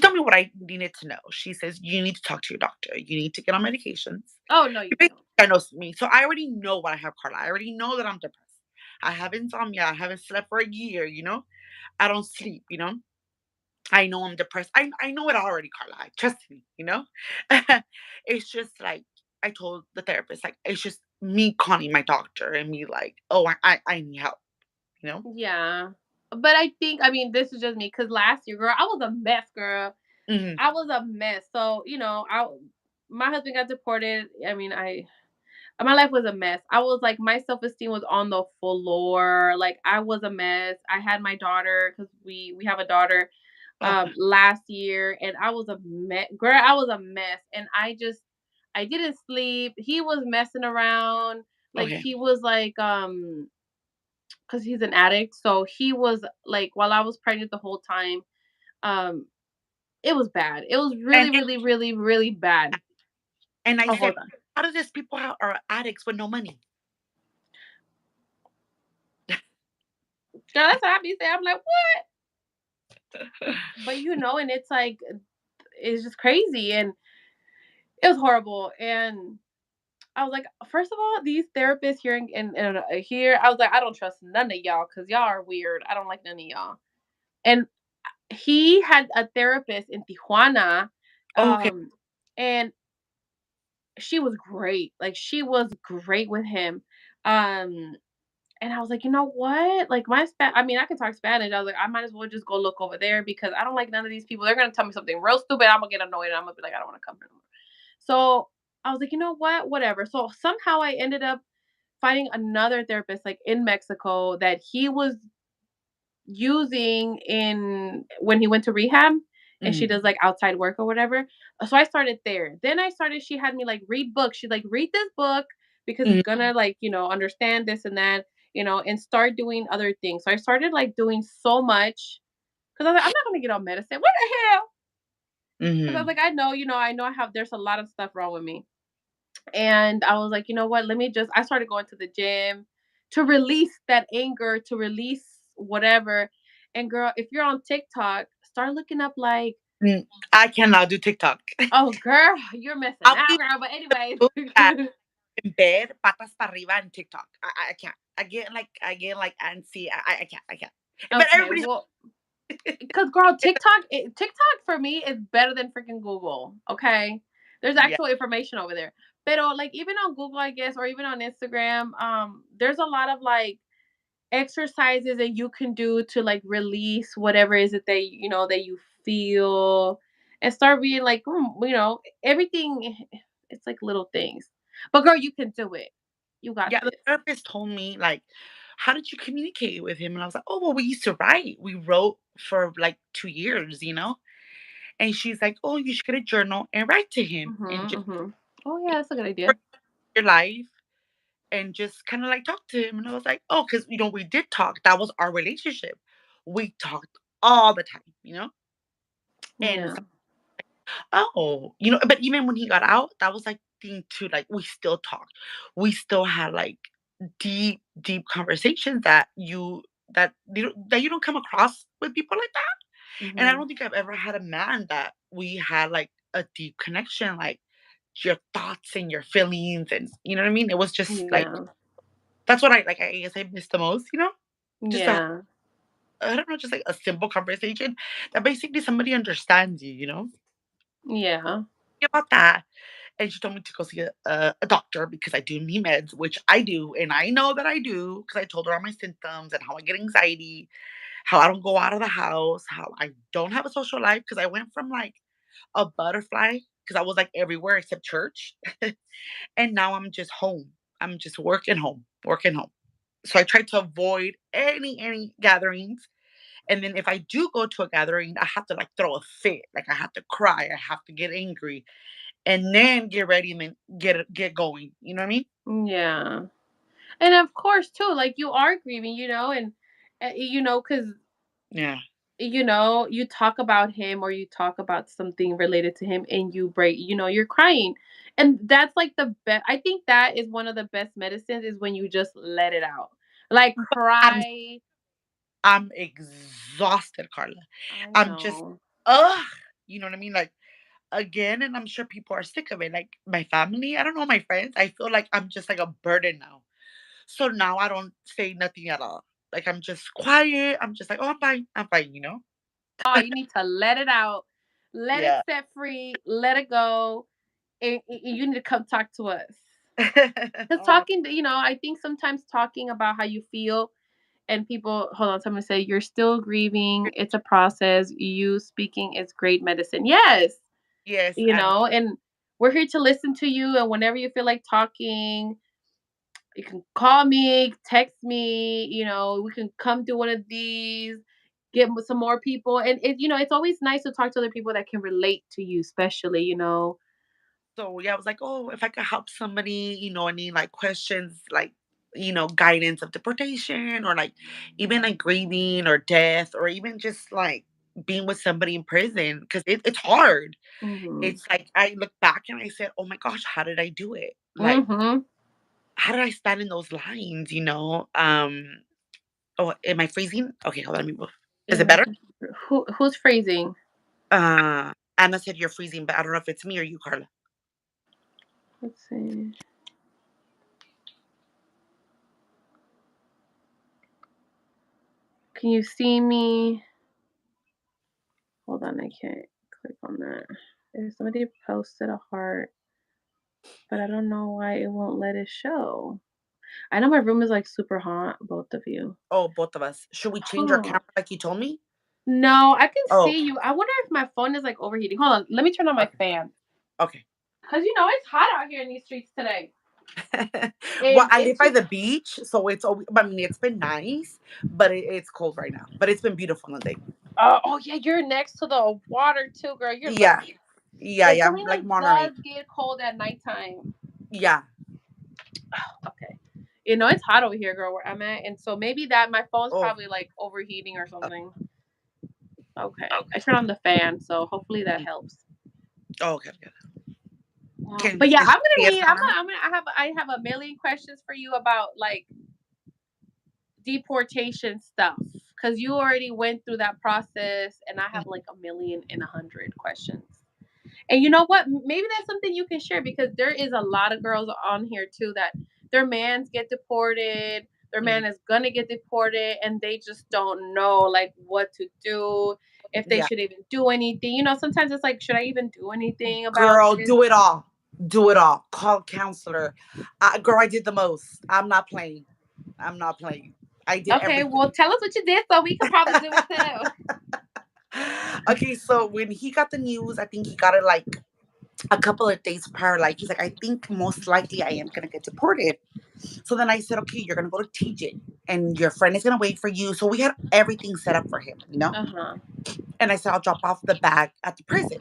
told me what I needed to know. She says, "You need to talk to your doctor. You need to get on medications." Oh, no, you She basically don't. diagnosed me. So I already know what I have, Carla. I already know that I'm depressed. I have insomnia. I haven't slept for a year, you know? I don't sleep, you know? I know I'm depressed. I know it already, Carla. Trust me, you know? It's just like I told the therapist, like, it's just me calling my doctor and me like, oh, I need help, you know? Yeah. But I mean, this is just me because last year, girl, I was a mess, girl. Mhm. I was a mess. So, my husband got deported. I mean, my life was a mess. I was like, my self esteem was on the floor. Like, I was a mess. I had my daughter because we have a daughter Okay. last year, and I was a mess. Girl, I was a mess, and I didn't sleep. He was messing around. Like, Okay. he was like, because he's an addict. So he was like, while I was pregnant the whole time, um, it was bad. It was And really, really, really, really bad. I Oh, said, hold on. how do these people are addicts with no money? Girl, that's what I be saying. I'm like, but and it's like it's just crazy and it was horrible. And I was like, first of all, these therapists here here, I was like, I don't trust none of y'all because y'all are weird. I don't like none of y'all. And he had a therapist in Tijuana, Okay. and she was great. Like she was great with him. Um, And I was like, "You know what? Like, I mean, I can talk Spanish." I was like, "I might as well just go look over there because I don't like none of these people. They're gonna tell me something real stupid. I'm gonna get annoyed and I'm gonna be like, I don't wanna come here no more." So, I was like, "You know what? Whatever." So, somehow I ended up finding another therapist, like, in Mexico that he was using in when he went to rehab, and she Mhm. does, like, outside work or whatever. So I started there. Then she had me, like, read books. She's like, "Read this book because it's Mhm. gonna, like, understand this and that, and start doing other things." So I started, like, doing so much because I was like, "I'm not gonna get on medicine. What the hell?" Because I was Mhm. like, I have there's a lot of stuff wrong with me. And I was like, "You know what? Let me just" I started going to the gym to release that anger, to release whatever. And girl, if you're on TikTok, start looking up like, Mm, I cannot do TikTok. oh girl, you're missing I'll out, be girl. But anyways. look at in bed, patas para arriba in TikTok. I can't. I get like antsy. I can't. I can't. But Okay, everybody's well, because girl, TikTok for me is better than freaking Google. Okay. There's yeah. actual information over there. But like even on Google, I guess, or even on Instagram, there's a lot of like exercises that you can do to like release whatever is it that that you feel, and start being like, everything. It's like little things, but girl, you can do it. You got Yeah, the this. therapist told me, like, "How did you communicate with him?" And I was like, "Oh, well, we used to write. We wrote for, like, 2 years, you know?" And she's like, "Oh, you should get a journal and write to him and Mhm. just Mhm. Oh yeah, that's a good idea. your life and just kinda, like, talk to him." And I was like, "Oh, because we did talk. That was our relationship. We talked all the time, you know?" And Yeah. oh, but even when he got out, that was like thing too. Like we still talked. We still had like deep, deep conversations that you don't come across with people like that. And I Mhm. don't think I've ever had a man that we had like a deep connection, like your thoughts and your feelings, and you know what I mean? It was just like Yeah. that's what I guess I miss the most. Just a Yeah. I don't know, just like a simple conversation that basically somebody understands you. Yeah. About that. And she told me to go see a doctor because I do need meds, which I do, and I know that I do because I told her all my symptoms and how I get anxiety, how I don't go out of the house, how I don't have a social life because I went from like a butterfly because I was like everywhere except church, and now I'm just home. I'm just working home, working home. So I try to avoid any gatherings, and then if I do go to a gathering, I have to like throw a fit, like I have to cry, I have to get angry, and then get ready and then get going. You know what I mean? Yeah. And of course too, like you are grieving, and because Yeah. you talk about him or you talk about something related to him and you break, you're crying. And that's like the best. I think that is one of the best medicines is when you just let it out. Like But I'm cry. I'm exhausted, Carla. I I'm just know. ugh. You know what I mean? Like again, and I'm sure people are sick of it. Like my family, I don't know, my friends. I feel like I'm just like a burden now. So now I don't say nothing at all. Like I'm just quiet. I'm just like, oh, I'm fine. I'm fine. Oh, you need to let it out. Let it Yeah. set free. Let it go. And you need to come talk to us. Because Oh, talking, I think sometimes talking about how you feel and people, hold on, someone say, you're still grieving. It's a process. You speaking is great medicine. Yes. yes, and And we're here to listen to you. And whenever you feel like talking, you can call me, text me, we can come do one of these, get some more people. And it's always nice to talk to other people that can relate to you, especially. so yeah, I was like, oh, if I could help somebody, any like questions, like guidance of deportation or like even like grieving or death or even just like being with somebody in prison because it's hard. Mhm. It's like I look back and I said, oh my gosh, how did I do it? Like, Mhm. how did I stand in those lines? Oh, am I freezing? Okay, hold on, let me move. Is it Yeah. better? Who's phrasing? Anna said you're freezing, but I don't know if it's me or you, Carla. Let's see. Can you see me? Hold on, I can't click on that. If somebody posted a heart, but I don't know why it won't let it show. I know my room is like super hot, both of you. Oh, both of us. Should we change our Huh. camera like you told me? No, I can Oh, see you. I wonder if my phone is like overheating. Hold on, let me turn on my okay. fan. Okay. Cause it's hot out here in these streets today, Well, and I live it's by just. the beach, so it's always, I mean, it's been nice, but it's cold right now. But it's been beautiful in the day. Oh yeah, you're next to the water too, girl. You're Yeah. lucky. Yeah, Yeah, yeah. I'm like Salinas Monterey. does get cold at nighttime. Yeah. Okay. It's hot over here, girl, where I'm at, and so maybe that my phone's Oh, probably like overheating or oh, something. Okay, I turned on the fan, so hopefully that mhm. helps. Oh, okay, okay. But yeah, Can I'm she gonna see us need. now? I have a million questions for you about like deportation stuff because you already went through that process, and I have like 1,000,001 questions. And you know what? Maybe that's something you can share because there is a lot of girls on here too that their mans get deported, their Mhm. man is gonna get deported, and they just don't know like what to do, if they Yeah. should even do anything. Sometimes it's like, should I even do anything about Girl, this? do it all. Do it all. Call a counselor. Girl, I did the most. I'm not playing. I'm not playing. I did Okay, everything. well, tell us what you did so we could probably do it too. Okay, so when he got the news, I think he got it like a couple of days prior. Like, he's like, I think most likely I am going to get deported. So then I said, okay, you're going to go to TJ and your friend is going to wait for you. So we had everything set up for him. Uh huh. And I said, I'll drop off the bag at the prison.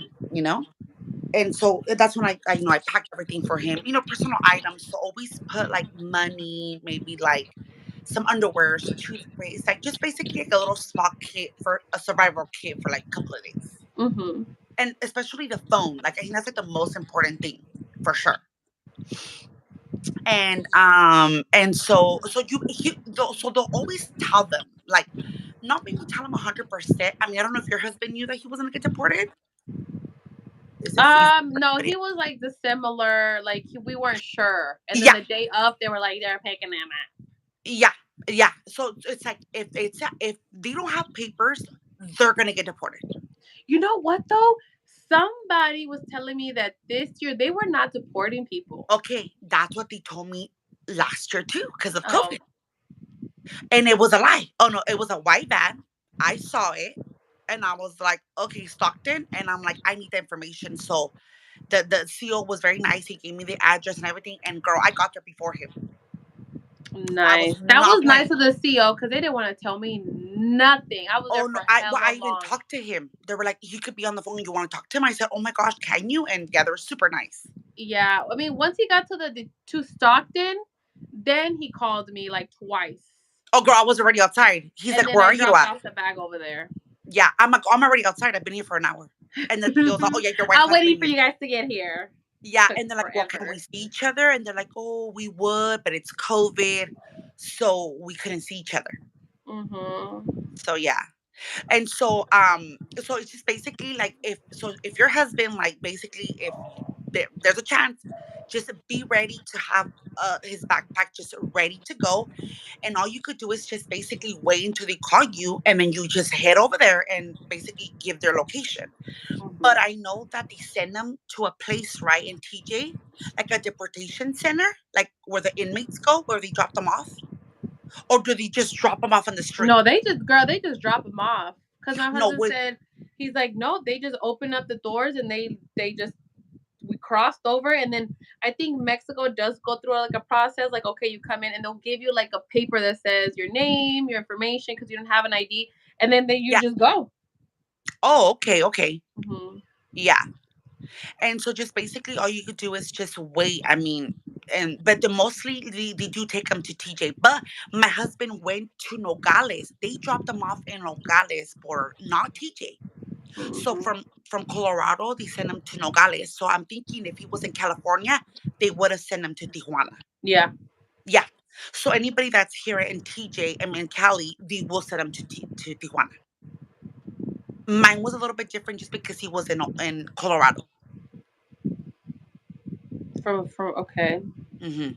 And so that's when I packed everything for him, personal items. So always put like money, maybe like some underwear, some toothpaste, like just basically like a little small kit for a survival kit for like a couple of days. Mhm. And especially the phone. Like I think that's like the most important thing for sure. So they'll always tell them, like, not maybe tell them 100%. I mean, I don't know if your husband knew that he wasn't gonna get deported. Is this No, he was like the similar, like we weren't sure, and then yeah. the day up, they were like they're picking him at. Yeah, yeah. So it's like if they don't have papers, they're gonna get deported. You know what though? Somebody was telling me that this year they were not deporting people. Okay, that's what they told me last year too, because of Oh, COVID, and it was a lie. Oh no, it was a white van. I saw it, and I was like, okay, Stockton, and I'm like, I need the information. So the CEO was very nice. He gave me the address and everything, and girl, I got there before him. I nice. was That not was nice playing. of the CEO because they didn't want to tell me nothing. I was there Oh for no, I hella even long. talked to him. They were like, he could be on the phone. You want to talk to him? I said, oh my gosh, can you? And yeah, they were super nice. Yeah, I mean, once he got to Stockton, then he called me like twice, Oh, girl, I was already outside. He's and like, then where I are you dropped at? off the bag over there. Yeah, I'm like, I'm already outside. I've been here for an hour. And the CEO's like, oh, yeah, your wife I'm has waiting been for here. you guys to get here. Yeah. Took And they're like, well, can we forever. see each other? And they're like, oh, we would, but it's COVID. So we couldn't see each other. Mhm. So yeah. And so it's just basically like if your husband, like, basically, if there's a chance, just be ready to have his backpack just ready to go. And all you could do is just basically wait until they call you, and then you just head over there and basically give their location. But Mhm. I know that they send them to a place right in TJ, like a deportation center, like where the inmates go, where they drop them off. Or do they just drop them off on the street? No, they just drop him off. Cause my No, husband said he's like, no, they just open up the doors and they just we crossed over, and then I think Mexico does go through like a process, like okay, you come in and they'll give you like a paper that says your name, your information, because you don't have an ID, and then you yeah. just go. Oh, okay, okay. Hmm. Yeah. And so just basically all you could do is just wait. I mean, but the mostly they do take them to TJ. But my husband went to Nogales. They dropped them off in Nogales for not TJ. So Hmm. from Colorado, they sent him to Nogales. So I'm thinking if he was in California, they would have sent him to Tijuana. Yeah. Yeah. So anybody that's here in TJ, I mean Cali, they will send him to Tijuana. Mine was a little bit different just because he was in Colorado. From okay, Hmm.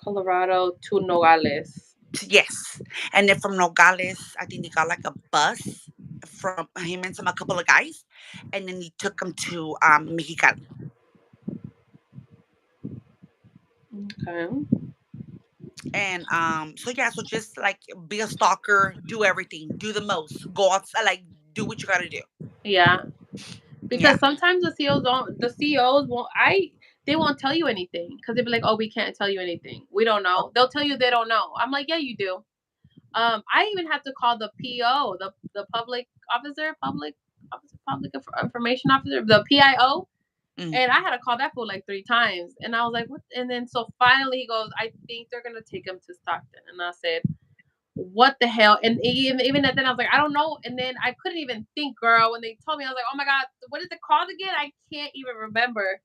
Colorado to Nogales. Yes. And then from Nogales, I think they got like a bus from him and a couple of guys, and then he took them to Mexicali. Okay. And so yeah, so just like be a stalker, do everything, do the most, go outside, like do what you gotta do. Yeah, Yeah. because sometimes the CEOs don't. The CEOs won't. They won't tell you anything because they'll be like, "Oh, we can't tell you anything. We don't know." They'll tell you they don't know. I'm like, "Yeah, you do." I even have to call the PO, the public information officer, the PIO, Mm. and I had to call that fool like 3 times, and I was like, "What?" And then so finally he goes, "I think they're gonna take him to Stockton," and I said, "What the hell?" And even at then I was like, "I don't know," and then I couldn't even think, girl. When they told me, I was like, "Oh my god, what is it called again? I can't even remember."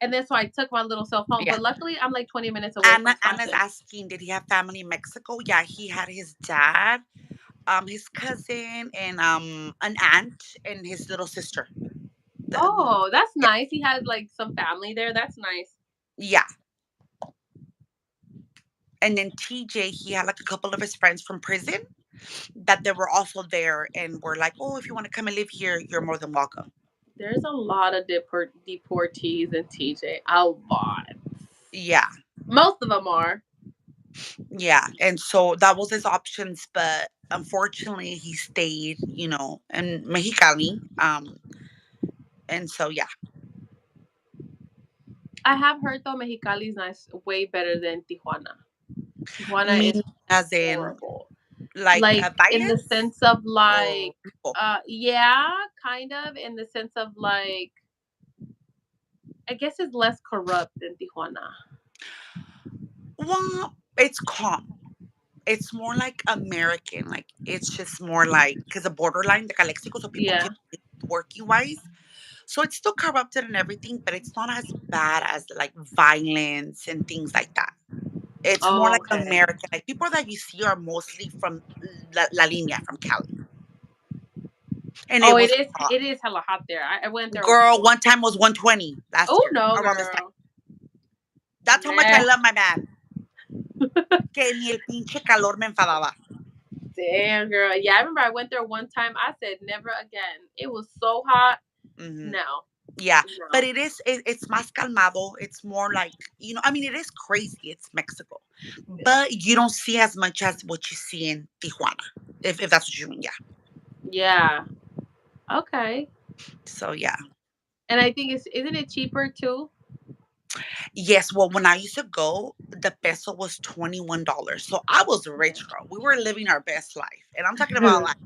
And then so I took my little self home, Yeah. but luckily I'm like 20 minutes away from Anna's Stockton. asking, did he have family in Mexico? Yeah, he had his dad, his cousin, and an aunt and his little sister. Oh, that's Yeah, nice. He had like some family there. That's nice. yeah. And then TJ, he had like a couple of his friends from prison that they were also there and were like, oh, if you want to come and live here, you're more than welcome. There's a lot of deportees in TJ. A lot. Yeah, Most of them are. yeah. And so that was his options, but unfortunately he stayed, in Mexicali. And so yeah. I have heard though Mexicali is nice, way better than Tijuana. Tijuana Me is as in horrible. like Like in the bias sense of or like, people. yeah, kind of in the sense of like, I guess it's less corrupt than Tijuana. Well, it's calm. It's more like American. Like it's just more like because the borderline, the Calexico, so people Yeah. can working wise. So it's still corrupted and everything, but it's not as bad as like violence and things like that. It's more Oh, like okay. American. Like people that you see are mostly from La Linea, from Cali, and Oh, it it was is. hot. It is hella hot there. I went there Girl, once. one time was 120 last Oh year no, around this time. girl. That's how much I Nah. love my man. Que ni el pinche calor me enfadaba. Damn, girl. Yeah, I remember I went there one time. I said never again. It was so hot. Hmm. No, Yeah, but no. it's más calmado. It's more like, I mean, it is crazy. It's Mexico, Yeah. but you don't see as much as what you see in Tijuana, if that's what you mean. Yeah. Yeah. Okay. So yeah. And I think isn't it cheaper too? Yes. Well, when I used to go, the peso was $21. So I was rich, girl. We were living our best life, and I'm talking about like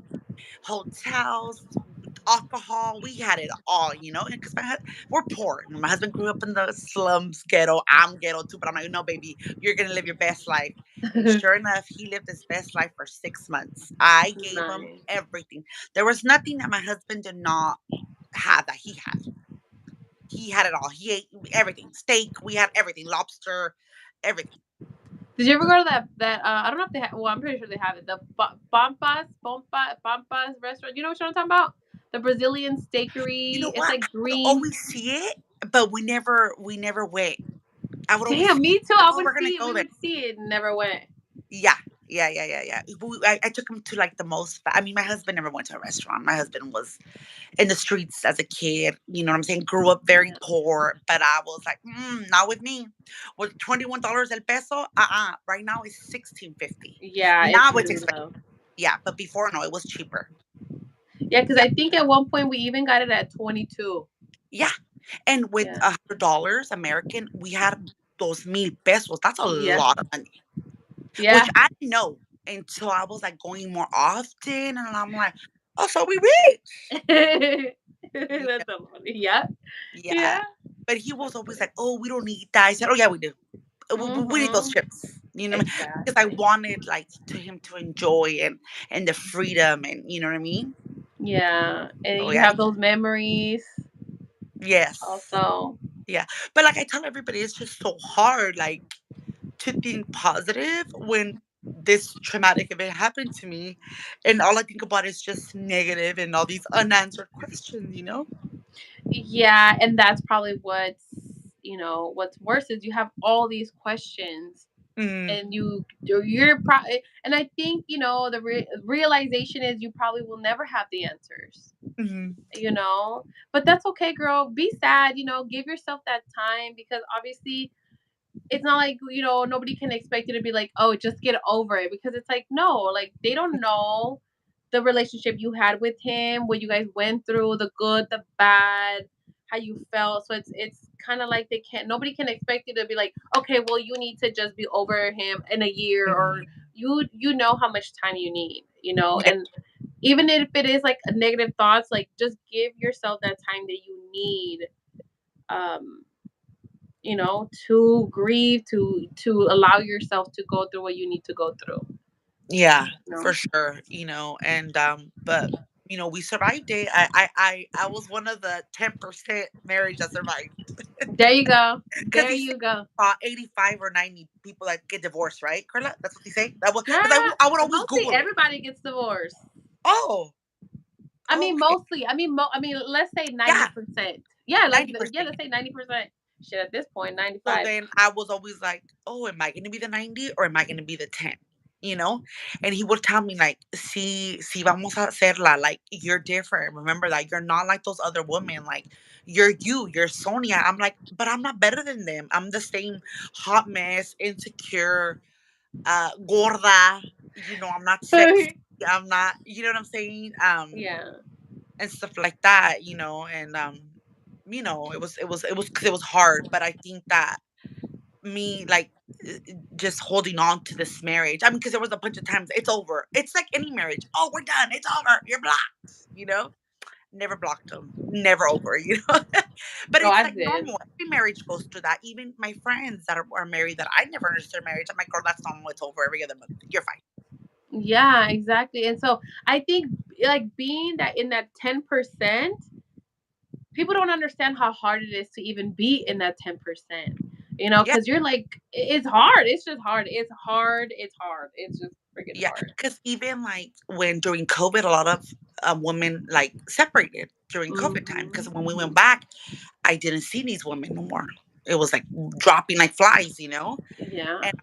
hotels, alcohol. We had it all, because we're poor. My husband grew up in the slums, ghetto. I'm ghetto too, but I'm like, no, baby, you're gonna live your best life. Sure enough, he lived his best life for 6 months. I gave him Nice. everything. There was nothing that my husband did not have that he had. He had it all. He ate everything. Steak. We had everything. Lobster. Everything. Did you ever go to that? I don't know if they have. Well, I'm pretty sure they have it. The Pampas restaurant. You know what I'm talking about? The Brazilian You steakery. know It's what? like I would green. always see it, but we never went. I would always Damn, see me it. too. Like, I oh, would we're gonna see it. go We there. would see it. And never went. Yeah, yeah, yeah, yeah, yeah. I took him to like the most. I mean, my husband never went to a restaurant. My husband was in the streets as a kid. You know what I'm saying? Grew up very Yeah. poor, but I was like, not with me. With $21 el peso, right now it's 16.50. Yeah, it's Now it's really expensive. low. Yeah, but before no, it was cheaper. Yeah, because Yeah, I think at one point we even got it at 22. yeah. And with Yeah. $100 American, we had those 1,000 pesos. That's a Yeah. lot of money, which Yeah. I didn't know until I was like going more often, and I'm like, oh, so we rich. That's Yeah, so funny. Yeah. yeah. Yeah. But he was always like, oh, we don't need that. I said, oh yeah, we do. We need those Mm-hmm. chips. You know what I mean? Because I Exactly. wanted like to him to enjoy and the freedom and you know what I mean. Yeah. And So you yeah, have those memories yes, also. yeah. But like I tell everybody, it's just so hard like to think positive when this traumatic event happened to me, and all I think about is just negative and all these unanswered questions. Yeah, and that's probably what's worse is you have all these questions Mm, and you're probably, and I think the realization is you probably will never have the answers, mm, but that's okay, girl. Be sad, give yourself that time because obviously it's not like, nobody can expect you to be like, oh, just get over it, because it's like, no, like they don't know the relationship you had with him, what you guys went through, the good, the bad, how you felt. So it's kind of like they can't nobody can expect you to be like, okay, well, you need to just be over him in a year, or Mhm. you know how much time you need, Yeah, and even if it is like negative thoughts, like just give yourself that time that you need, um to grieve, to allow yourself to go through what you need to go through. yeah, You for know? sure. And but we survived it. I was one of the 10% marriage that survived. There you go. Because There they say you go. 85 or 90 people that get divorced, right, Carla? That's what they say. That was Yeah, because I would always mostly Google it. everybody gets divorced. Oh, I mean, okay, mostly. I mean, let's say yeah, 90%. Yeah, like 90%. let's say 90%. Shit, at this point, So 95. then I was always like, "Oh, am I gonna be the 90 or am I gonna be the 10?" You know? And he would tell me like, "Si vamos a hacerla, like you're different. Remember that you're not like those other women. Like you're Sonia." I'm like, "But I'm not better than them. I'm the same hot mess, insecure, gorda. I'm not sexy. I'm not, you know what I'm saying? Yeah. And stuff like that, and it was 'cause it was hard, but I think that me, like, just holding on to this marriage. I mean, because there was a bunch of times it's over. It's like any marriage. Oh, we're done. It's over. You're blocked. Never blocked them. Never over. But No, it's I like did. normal. Every marriage goes through that. Even my friends that are married that I never understood marriage. I'm like, girl, that's normal. It's over every other month. You're fine. Yeah, exactly. And so I think, like, being that in that 10%, people don't understand how hard it is to even be in that 10%. Yeah, Because you're like, it's hard. It's just hard. It's hard. It's hard. It's just freaking yeah. hard. Because even like when during COVID, a lot of women like separated during COVID time. Hmm. Because when we went back, I didn't see these women no more. It was like dropping like flies. Yeah. And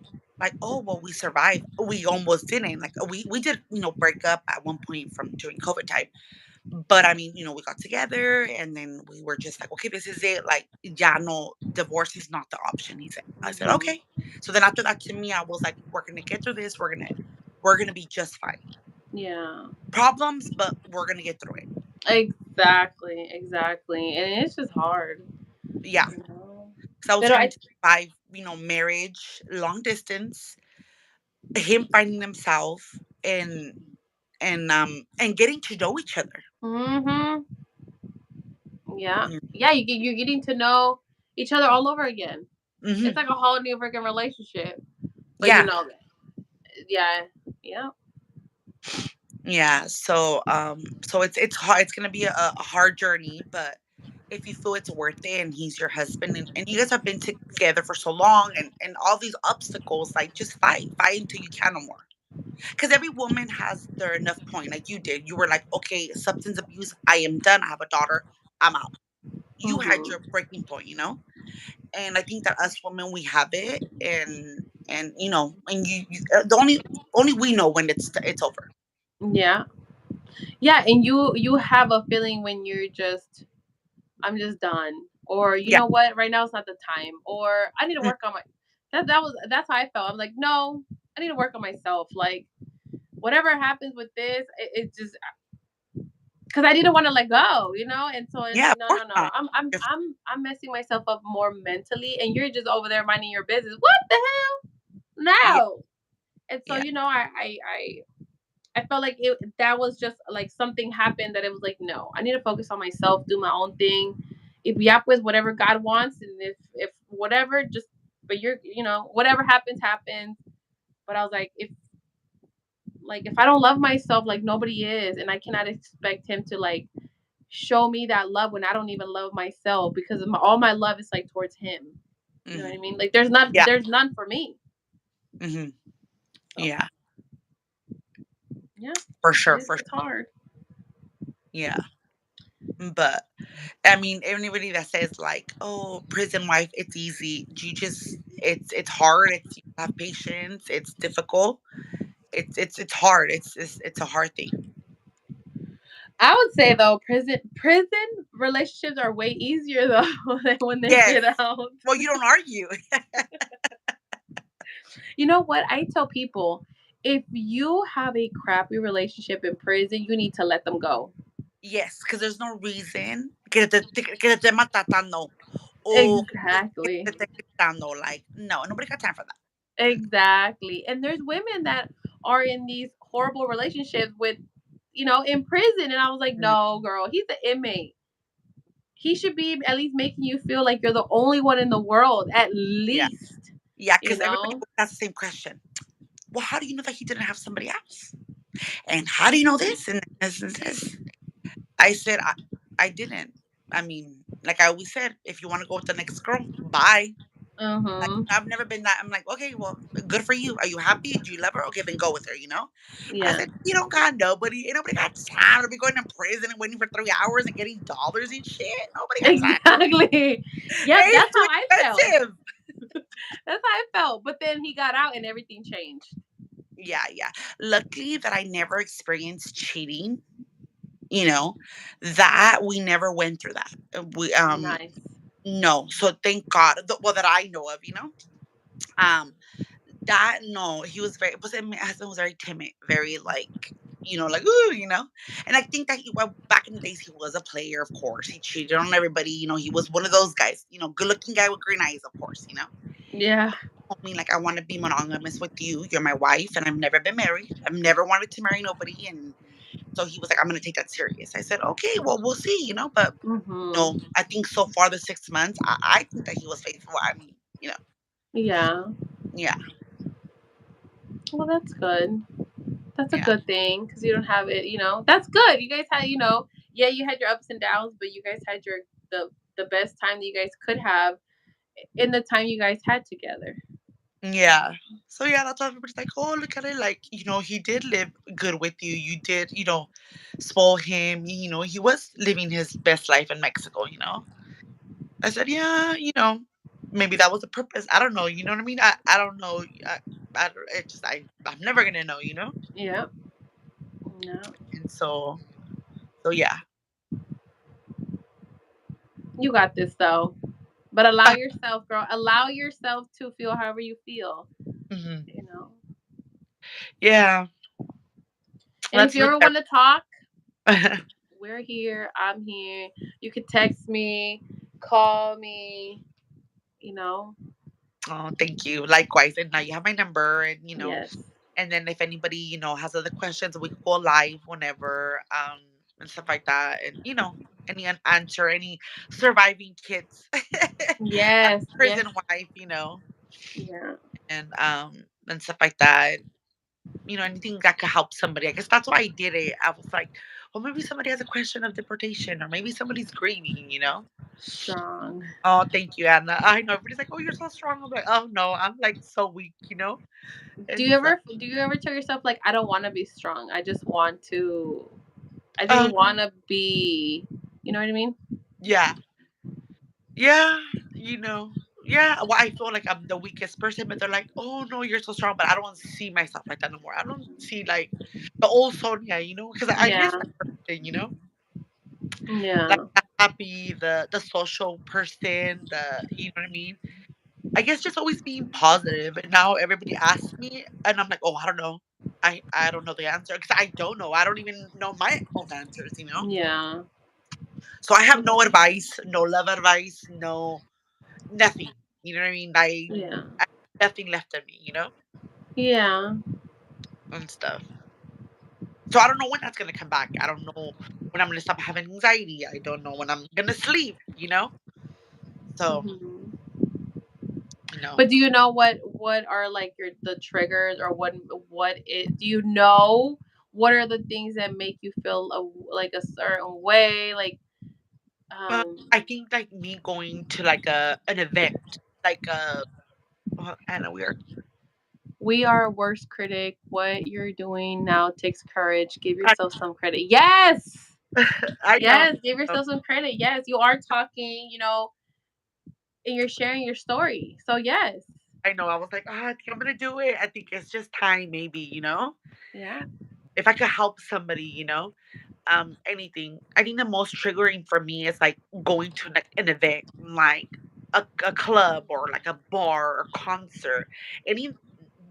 like, oh well, we survived. We almost didn't. Like we did, break up at one point from during COVID time. But I mean, we got together and then we were just like, okay, this is it. Like, yeah, no, divorce is not the option. He said. I said, Hmm. okay. So then after that, to me, I was like, we're gonna get through this. We're gonna be just fine. Yeah. Problems, but we're gonna get through it. Exactly. Exactly. And it's just hard. Yeah. You know? Because I was But trying to survive, marriage, long distance, him finding himself, and getting to know each other. hmm yeah. Mm. Yeah, you're getting to know each other all over again. It's Mhm. like a whole new freaking relationship. But Yeah. yeah, yeah. Yeah. So it's hard. It's gonna be a hard journey, but if you feel it's worth it and he's your husband and you guys have been together for so long and all these obstacles, like just fight until you can no more. Because every woman has their enough point, like you did. You were like, okay, substance abuse, I am done. I have a daughter, I'm out. You had your Hmm. breaking point. And I think that us women we have it, and and the only we know when it's over. Yeah. Yeah, and you have a feeling when you're just, I'm just done, or you Yeah. know what, right now it's not the time, or I need to Mm, work on my, that's how I felt. I'm like, no, I need to work on myself. Like, whatever happens with this, it just, because I didn't want to let go, and so it's yeah, like, of no, course no, no, not. I'm I'm If I'm I'm messing myself up more mentally, and you're just over there minding your business. What the hell? Yeah, No. And so, yeah. I felt like that was just like something happened that it was like, no, I need to focus on myself, do my own thing. If yap with whatever God wants, and if whatever, just, but whatever happens, happens. But I was like if I don't love myself, like nobody is, and I cannot expect him to like show me that love when I don't even love myself, because all my love is like towards him. You know what Hmm. I mean? Like there's not Yeah. there's none for me. Hmm. So Yeah, yeah, for sure, it's, for it's sure. hard. Yeah. But I mean, anybody that says like, "Oh, prison life, it's easy," it's hard. You have patience. It's difficult. It's hard. It's a hard thing. I would say though, prison relationships are way easier though than when they Yes. get out. Well, you don't argue. You know what? I tell people, if you have a crappy relationship in prison, you need to let them go. Yes, because there's no reason que te esté matando o que te Exactly. esté gritando. Like, no, nobody got time for that. Exactly. And there's women that are in these horrible relationships with, in prison. And I was like, Mm, no, girl, he's an inmate. He should be at least making you feel like you're the only one in the world, at yeah, least, yeah, you because everybody know? asks the same question. Well, how do you know that he didn't have somebody else? And how do you know this and this and this? I said, I didn't. I mean, like I always said, if you want to go with the next girl, bye. Like, Mm-hmm. I've never been that. I'm like, okay, well, good for you. Are you happy? Do you love her? Okay, then go with her. I Yeah. said, you don't got nobody. Ain't nobody got time to be going to prison and waiting for 3 hours and getting dollars and shit. Nobody got time. Exactly. Yep, Hey, that's it's too how I felt. expensive. That's how I felt. But then he got out and everything changed. Yeah, yeah. Luckily that I never experienced cheating, you know, that we never went through that. We Nice. no. So thank God. Well, that I know of. Um, that no, he was very. But my husband was very timid, very like ooh. And I think that well, back in the days he was a player. Of course, he cheated on everybody. He was one of those guys. Good looking guy with green eyes. Of course. Yeah. Told me like I want to be monogamous with you. You're my wife, and I've never been married. I've never wanted to marry nobody, and so he was like, I'm gonna take that serious. I said, okay, well, we'll see. But no, Mm-hmm. I think so far the 6 months, I think that he was faithful. I mean, Yeah. yeah, Well, that's good. That's a yeah, good thing because you don't have it. That's good. You guys had. Yeah, you had your ups and downs, but you guys had the best time that you guys could have in the time you guys had together. yeah. So yeah, that's why everybody's like, oh, look at it. Like, he did live good with you. You did, spoil him. He was living his best life in Mexico. I said, yeah, maybe that was the purpose. I don't know. You know what I mean? I don't know. I don't, it just, I'm never going to know. Yep. Yeah. And so yeah. You got this though. But allow yourself, girl. Allow yourself to feel however you feel. Mhm. You know. Yeah. And if Let's you look ever at want to talk, we're here. I'm here. You could text me, call me. You know. Oh, thank you. Likewise. And now you have my number Yes. and then if anybody, has other questions, we can go live whenever, and stuff like that. And any answer, any surviving kids. A Yes. Yes. prison wife. Yeah. And stuff like that. Anything that could help somebody. I guess that's why I did it. I was like, well, maybe somebody has a question of deportation, or maybe somebody's grieving. Strong. Oh, thank you, Anna. I know everybody's like, "Oh, you're so strong." I'm like, "Oh no, I'm like so weak." Do And you so, ever do you ever tell yourself like I don't want to be strong. I just um, want to be, you know what I mean? yeah, yeah, yeah. Well, I feel like I'm the weakest person, but they're like, "Oh no, you're so strong." But I don't see myself like that no more. I don't see like the old Sonia, because I miss Yeah. that person. Like Yeah. the happy, the social person, you know what I mean. I guess just always being positive, and now everybody asks me, and I'm like, "Oh, I don't know. I don't know the answer because I don't know. I don't even know my own answers. Yeah. So I have no advice, no love advice, no nothing. You know what I mean? Yeah. I have nothing left in me, Yeah. and stuff. So I don't know when that's gonna come back. I don't know when I'm gonna stop having anxiety. I don't know when I'm gonna sleep. So Mhm. you know, But do you know what are like the triggers or what it do you know what are the things that make you feel like a certain way I think like me going to like an event, like Anna, we are. we are a worst critic. What you're doing now takes courage. Give I, yourself some credit. Yes. I know. Yes, give yourself some credit. Yes, you are talking, and you're sharing your story. So yes. I know. I was like, I think I'm gonna do it. I think it's just time, maybe. Yeah. If I could help somebody, anything. I think the most triggering for me is like going to like an event, like a club or like a bar or concert. Any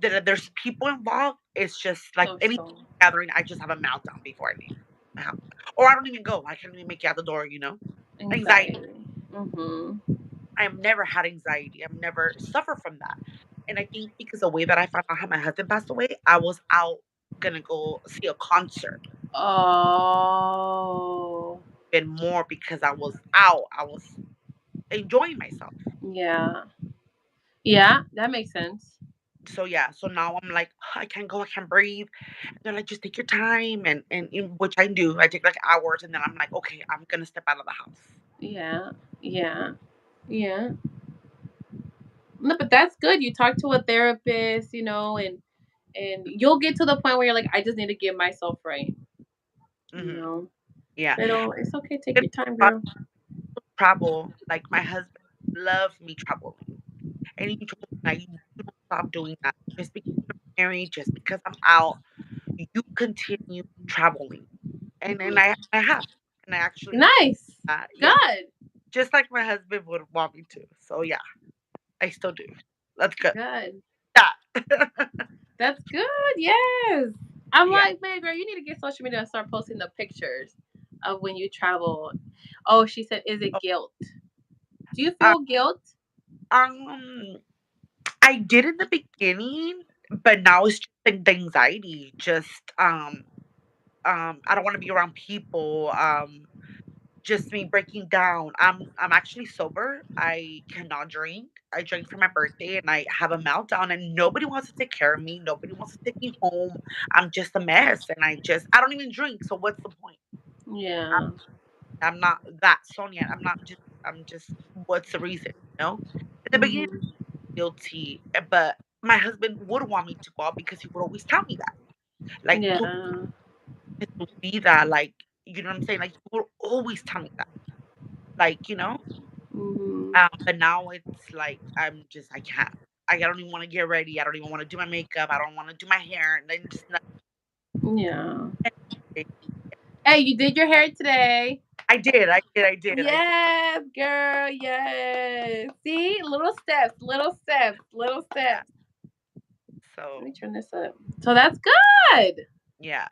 that there's people involved, it's just like So any so gathering, I just have a meltdown before I leave my house. Or I don't even go. I can't even make it out the door, Anxiety. anxiety. Mhm. I've never had anxiety. I've never suffered from that. And I think because the way that I found out how my husband passed away, I was out gonna go see a concert. Oh. Been more because I was out. I was enjoying myself. Yeah. Yeah, that makes sense. So yeah, so now I'm like, I can't go, I can't breathe. And they're like, just take your time, and in which I do. I take like hours, and then I'm like, okay, I'm gonna step out of the house. Yeah. Yeah. Yeah. No, but that's good. You talk to a therapist, and you'll get to the point where you're like, I just need to get myself right, you Hmm. know. Yeah. But it's okay. Take And your time, I girl. travel. Like my husband loves me traveling, and he told me like, you don't stop doing that just because you're married, just because I'm out. You continue traveling, and I have, and I actually, Nice. yeah, Good. just like my husband would want me to. So yeah, I still do. That's good. Good. Yeah. That's good. Yes. I'm Yeah. like, man, girl, you need to get social media and start posting the pictures of when you travel. Oh, she said, is it Oh, guilt? Do you uh, feel guilt? um, I did in the beginning, but now it's just the anxiety. Just I don't want to be around people. Just me breaking down. I'm actually sober. I cannot drink. I drank for my birthday and I have a meltdown and nobody wants to take care of me. Nobody wants to take me home. I'm just a mess and I don't even drink. So what's the point? Yeah. I'm not that Sonia. I'm just what's the reason, you know? At the beginning Hmm. guilty, but my husband would want me to go out because he would always tell me that. Like to Yeah. be that, like, you know what I'm saying? Like he would always tell me that. Like, Hmm. but now it's like I can't. I don't even want to get ready. I don't even want to do my makeup. I don't want to do my hair. And then just Yeah. nothing. Hey, you did your hair today. I did. I did. Yes, girl. Yes. See, little steps, little steps, little Yeah. steps. Let So me turn this up. So that's good. yeah.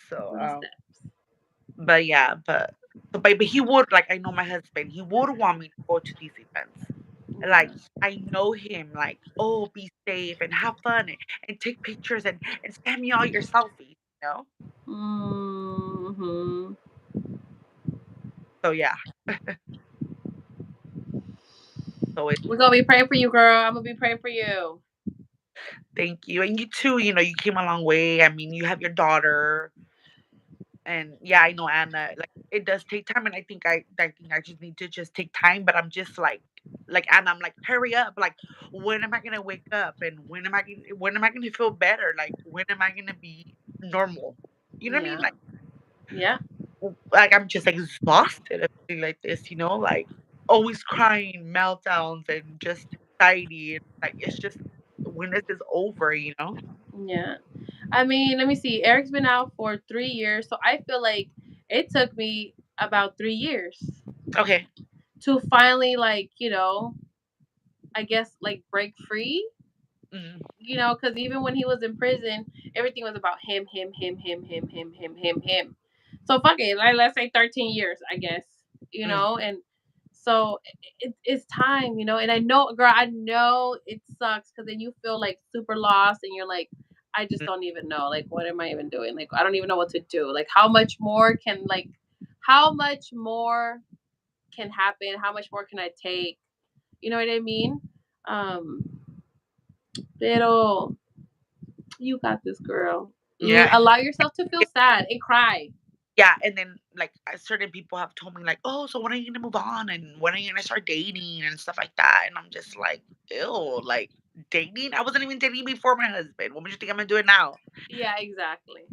So Little steps. but yeah, but he would, like, I know my husband. He would want me to go to these events. Like Yeah. I know him. Like, oh, be safe and have fun and take pictures and send me all your selfies. You know. Hmm. So yeah. So it. We're gonna be praying for you, girl. I'm gonna be praying for you. Thank you, and you too. You came a long way. I mean, you have your daughter, and yeah, I know Anna. Like, it does take time, and I think I just need to just take time. But I'm just like Anna. I'm like, hurry up! Like, when am I gonna wake up? And when am I gonna feel better? Like, when am I gonna be normal? You know what I mean? Yeah. Yeah. Like I'm just exhausted of feeling like this. Like always crying, meltdowns, and just anxiety. And like it's just when this is over. Yeah. I mean, let me see. Eric's been out for 3 years, so I feel like it took me about 3 years Okay. to finally, like, I guess, like, break free. Mm, Because even when he was in prison, everything was about him, him, him, him, him, him, him, him, him. So fuck it, like, let's say 13 years, I guess. mm, And so it's time, And I know, girl, I know it sucks because then you feel like super lost, and you're like, I just mm, don't even know, like, what am I even doing? Like, I don't even know what to do. Like, how much more can happen? How much more can I take? You know what I mean? Um, pero you got this, girl. yeah. Allow yourself to feel sad and cry. Yeah, and then like certain people have told me like, "Oh, so when are you gonna move on and when are you gonna start dating and stuff like that?" And I'm just like, "Ew, like dating? I wasn't even dating before my husband. What would you think I'm gonna do it now?" Yeah, exactly.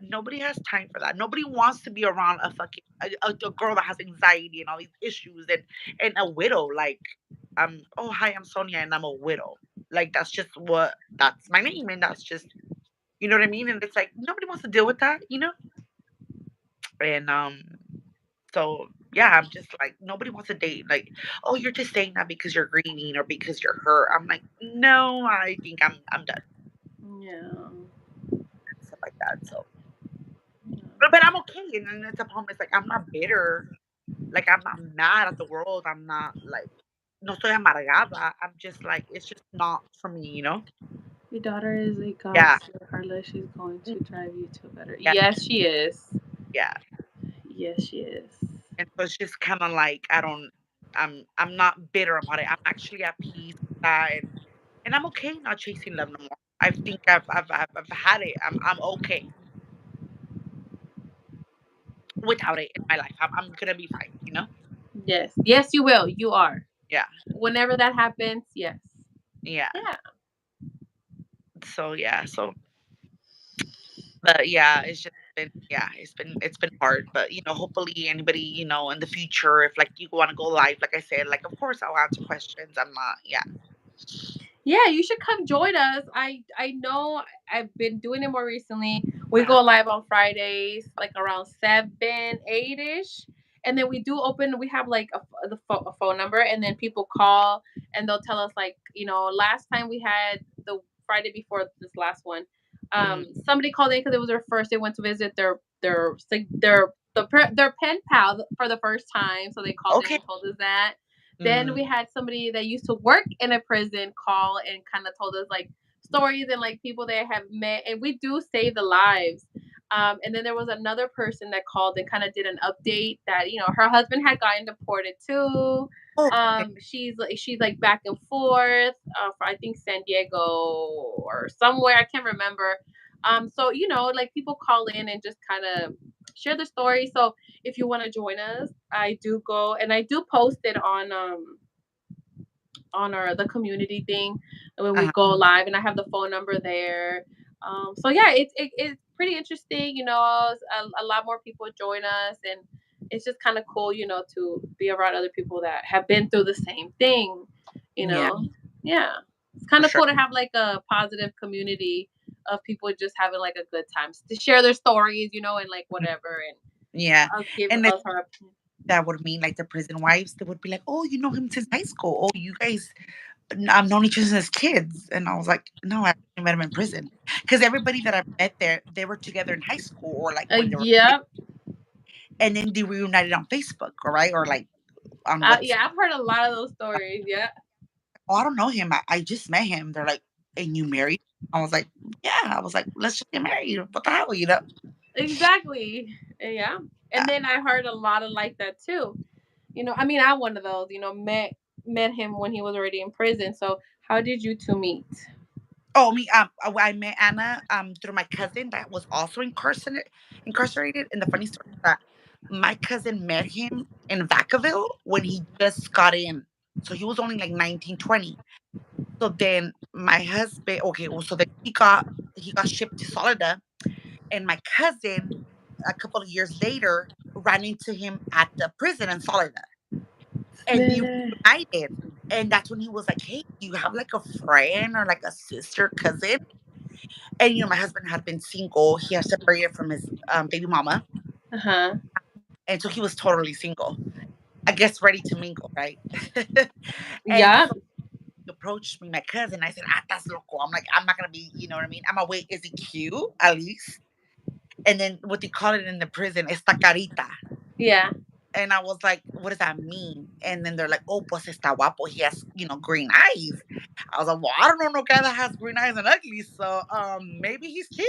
Nobody has time for that. Nobody wants to be around a girl that has anxiety and all these issues and a widow. Like, oh hi, I'm Sonia and I'm a widow. Like that's my name and that's just what I mean. And it's like nobody wants to deal with that. And so yeah, I'm just like nobody wants to date. Like, oh, you're just saying that because you're grieving or because you're hurt. I'm like, no, I think I'm done. Yeah. and stuff like that. So, Yeah. but I'm okay. And then it's a problem. It's like I'm not bitter. Like I'm not mad at the world. I'm not like no estoy amargada. I'm just like it's just not for me, you know? Your daughter is a Yeah. godsend, Carla. She's going Mm, to drive you to a better. yeah. Yes, she is. Yeah. Yes, she is. And so it's just kind of like I don't. I'm not bitter about it. I'm actually at peace with that, and I'm okay not chasing love no more. I think I've had it. I'm okay without it in my life. I'm gonna be fine. You know? Yes. Yes, you will. You are. Yeah. Whenever that happens, yes. Yeah. Yeah. So yeah. So but yeah, it's just been yeah, it's been hard. But hopefully anybody in the future, if like you want to go live, like I said, like of course I'll answer questions. I'm not. Yeah. Yeah, you should come join us. I know I've been doing it more recently. We Uh-huh. go live on Fridays, like around 7, 8 ish, and then we do open. We have like a phone number, and then people call and they'll tell us like last time we had the Friday before this last one, Mm. somebody called in because it was their first. They went to visit their pen pal for the first time, so they called in Okay. and told us that. Then Mm. we had somebody that used to work in a prison call and kind of told us like stories and like people they have met, and we do save the lives. And then there was another person that called and kind of did an update that her husband had gotten deported too. Okay. She's like back and forth for I think San Diego or somewhere, I can't remember. So like people call in and just kind of share the story. So if you want to join us, I do go and I do post it on our the community thing when we Uh-huh. go live, and I have the phone number there. So yeah, it's pretty interesting. A lot more people join us, and it's just kind of cool, to be around other people that have been through the same thing. You Yeah, know, yeah, it's for kind of sure. cool to have like a positive community of people just having like a good time to share their stories, and like Mhm. whatever, and Yeah, us give and then us our opinion. that would mean like the prison wives. They would be like, "Oh, you know him since high school. Oh, you guys known each other as kids." And I was like, "No, I actually met him in prison." Because everybody that I met there, they were together in high school or like when they were, Yeah, and then they reunited on Facebook, all right, or like on WhatsApp. yeah, I've heard a lot of those stories. Yeah, Oh, I don't know him. I just met him. They're like, "And you married?" I was like, "Yeah." I was like, "Let's just get married. What the hell, you know?" exactly. Yeah, and Yeah. then I heard a lot of like that too. I mean, I'm one of those. Met him when he was already in prison. So how did you two meet? Oh, me. I met Anna through my cousin that was also incarcerated. Incarcerated. And the funny story is that my cousin met him in Vacaville when he just got in. So he was only like 19, 20. So then my husband, okay, well, so then he got shipped to Solida, and my cousin, a couple of years later, ran into him at the prison in Solida, and they reunited. And that's when he was like, "Hey, do you have like a friend or like a sister, cousin?" And my husband had been single. He had separated from his baby mama, Uh huh. and so he was totally single. I guess ready to mingle, right? And Yeah. so he approached me, my cousin. I said, "Ah, that's loco." I'm like, I'm not gonna be, you know what I mean? I'm gonna wait. Is he cute at least? And then what they call it in the prison, esta carita. Yeah. And I was like, what does that mean? And then they're like, oh, pues está guapo. He has, green eyes. I was like, well, I don't know no guy that has green eyes and ugly. So maybe he's cute.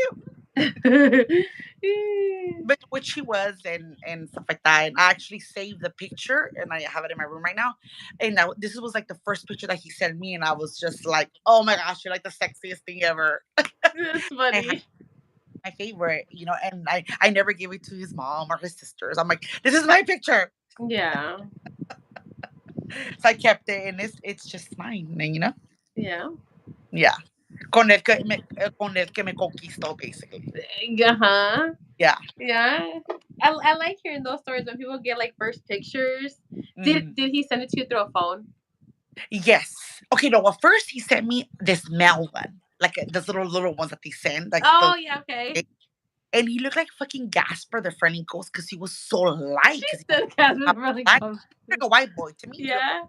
But which he was and stuff like that. And I actually saved the picture and I have it in my room right now. And now this was like the first picture that he sent me, and I was just like, oh my gosh, you're like the sexiest thing ever. That's I had funny. my favorite, and I never gave it to his mom or his sisters. I'm like, this is my picture. Yeah. So I kept it, and it's just mine, and Yeah. yeah. Con el que me conquistó, basically. Uh huh. Yeah. Yeah. I like hearing those stories when people get like first pictures. Did Mm. did he send it to you through a phone? Yes. Okay. No. Well, first he sent me this mail one, like those little ones that they send, like Oh the. yeah. Okay. And he looked like fucking Gasper the Friendly Ghost because he was so light. She Because he was said Casper's really light, cool. like a white boy to me. He looked, Yeah.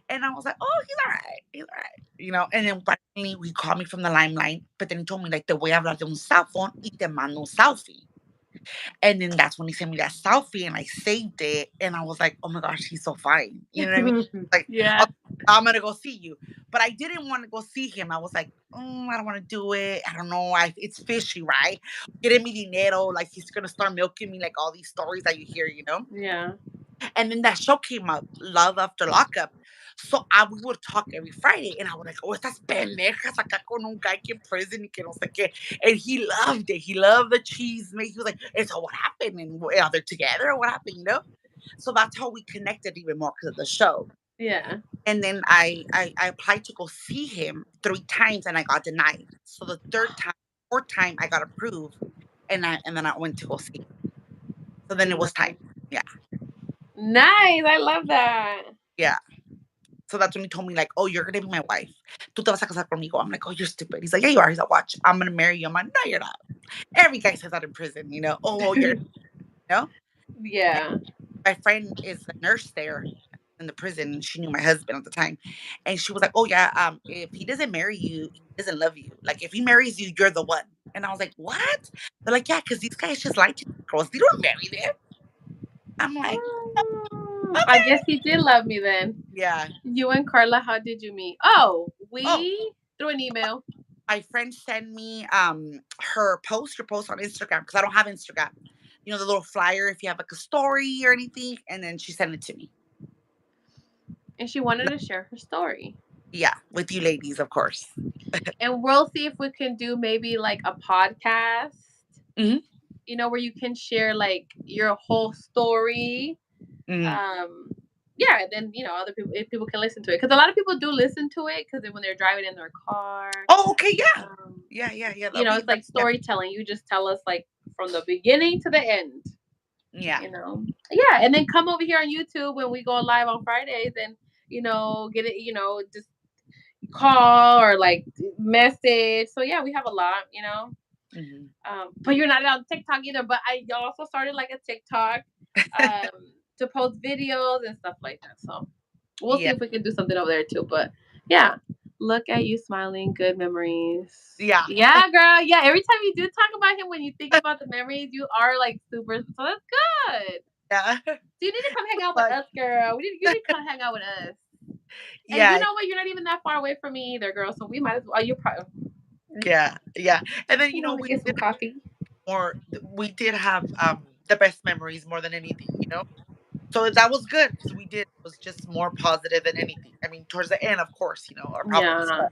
And I was like, "Oh, he's alright, he's alright," and then finally, he called me from the limelight, but then he told me, like, "Te voy a hablar de un cell phone y te mando un selfie." And then that's when he sent me that selfie, and I saved it, and I was like, "Oh my gosh, he's so fine." You know what I mean? Like, Yeah. "Oh, I'm gonna go see you." But I didn't wanna go see him. I was like, I don't wanna do it. I don't know. I It's fishy, right? Quiere mi dinero, like, he's gonna start milking me, like, all these stories that you hear? Yeah. And then that show came up, Love After Lockup. So we would talk every Friday, and I was like, "Oh, estas pendejas acá con un guy que in prison y que no sé qué." And he loved it. He loved the cheese. He was like, "And so what happened? And are they together or what happened?" So that's how we connected even more because of the show. Yeah. And then I applied to go see him 3 times, and I got denied. So the third time, fourth time, I got approved, and then I went to go see. So then it was time. Nice. Yeah, Nice. I love that. yeah. So that's when he told me, like, "Oh, you're gonna be my wife. Tú te vas a casar conmigo." I'm like, "Oh, you're stupid." He's like, "Yeah, you are." He's like, "Watch, I'm gonna marry you." I'm like, "No, you're not." Every guy says that in prison. "Oh, you're," you know. And Yeah. my friend is the nurse there in the prison. She knew my husband at the time, and she was like, "Oh yeah, if he doesn't marry you, he doesn't love you. Like if he marries you, you're the one." And I was like, "What?" They're like, "Yeah, because these guys just like to girls. They don't marry them." I'm like, I "Okay, guess he did love me then. yeah." You and Carla, how did you meet? Oh, Oh, we through an email. my friend sent me her post on Instagram because I don't have Instagram. The little flyer if you have like a story or anything, and then she sent it to me. And she wanted to share her story. Yeah, with you ladies, of course. And we'll see if we can do maybe like a podcast, Hmm. where you can share like your whole story. Hmm. Um, yeah, and then other people, if people can listen to it, because a lot of people do listen to it, because when they're driving in their car, Oh, okay, yeah, um, yeah, yeah, yeah. That'll be it's like yeah, storytelling. You just tell us like from the beginning to the end. yeah, Yeah, and then come over here on YouTube when we go live on Fridays, and get it, just call or like message. So yeah, we have a lot. hmm, But you're not on TikTok either. But I also started like a TikTok um, to post videos and stuff like that. So we'll see yeah, if we can do something over there too. But yeah, look at you smiling, good memories. yeah. Yeah, girl. Yeah, every time you do talk about him, when you think about the memories, you are like super. So that's good. Yeah. So you need to come hang out with But us, girl. You need to come hang out with us. And you yeah, know what? You're not even that far away from me either, girl. So we might as well. You probably yeah, yeah. And then want to we get some did coffee. have the best memories more than anything. So that was good because we did it was just more positive than anything. I mean, towards the end, of course, our problems. Yeah.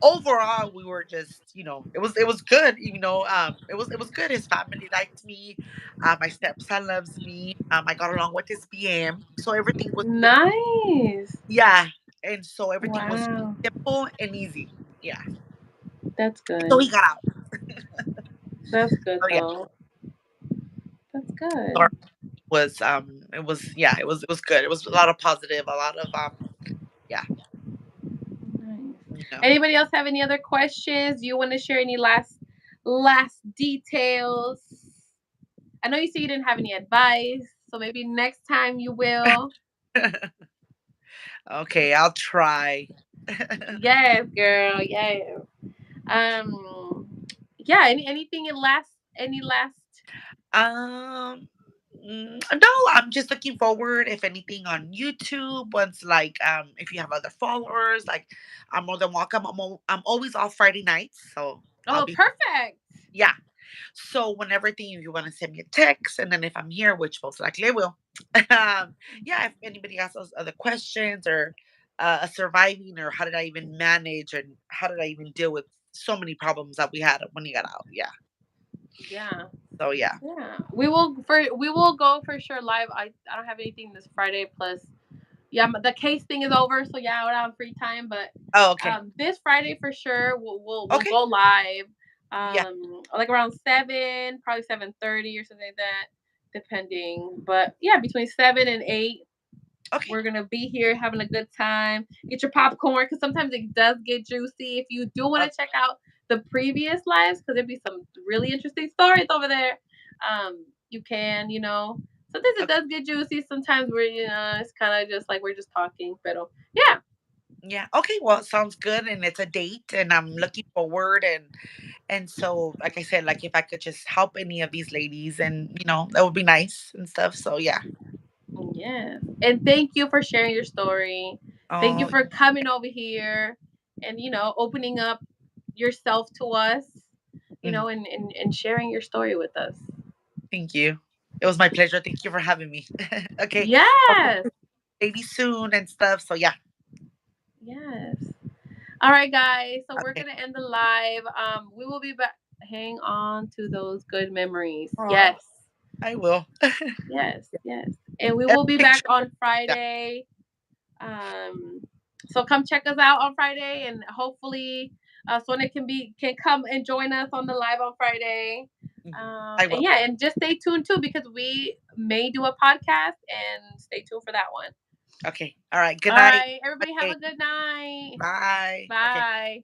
Overall we were just it was good, it was good. His family liked me. My stepson loves me. I got along with his BM, so everything was good. Nice. Yeah, and so everything was Wow. simple and easy. Yeah, That's so good. he got out. That's good So yeah, though. That's so good. it was yeah, it was good. It was a lot of positive, a lot of yeah, Nice. you know. Anybody else have any other questions? Do you want to share any last details? I know you said you didn't have any advice, so maybe next time you will. Okay, I'll try. Yes, girl. Yes. Um. Yeah. Anything in last? Any last? Um, no, I'm just looking forward. If anything on YouTube, once like if you have other followers, like I'm more than welcome. I'm always off Friday nights, so I'll Oh, be perfect. yeah. So whenever thing, if you want to send me a text, and then if I'm here, which most likely I will, yeah. If anybody has those other questions or a surviving or how did I even manage and how did I even deal with so many problems that we had when he got out, yeah. Yeah. So yeah. Yeah. We will go for sure live. I don't have anything this Friday. Plus, yeah, the case thing is over, so yeah, I would have free time. But Oh, okay. this Friday for sure, we'll Okay. go live. Yeah. Like around 7, probably 7:30 or something like that, depending. But yeah, between 7 and 8, Okay. we're gonna be here having a good time. Get your popcorn because sometimes it does get juicy. If you do want Okay. to check out the previous lives, because there'd be some really interesting stories over there. You can. Sometimes it Okay. does get juicy. Sometimes we're, it's kind of just like we're just talking. But yeah, Yeah. Okay. Well, it sounds good, and it's a date, and I'm looking forward, and so, like I said, like if I could just help any of these ladies, and that would be nice and stuff. So yeah. yes. And thank you for sharing your story. Thank you Oh, for coming over here and, opening up yourself to us, mhm, and sharing your story with us. thank you. It was my pleasure. Thank you for having me. Okay. Well, Yes. ladies soon and stuff. So yeah. Yes. All right, guys. So we're Okay. gonna end the live. We will be back. Hang on to those good memories. Oh, Yes. I will. Yes. Yes. And we Every will be back picture. on Yeah. Friday. Um, so come check us out on Friday, and hopefully, Sonia can come and join us on the live on Friday. I And will. yeah, and just stay tuned too because we may do a podcast, and stay tuned for that one. Okay. All right. Good All night. right, everybody have Okay. a good night. Bye. Okay. Bye.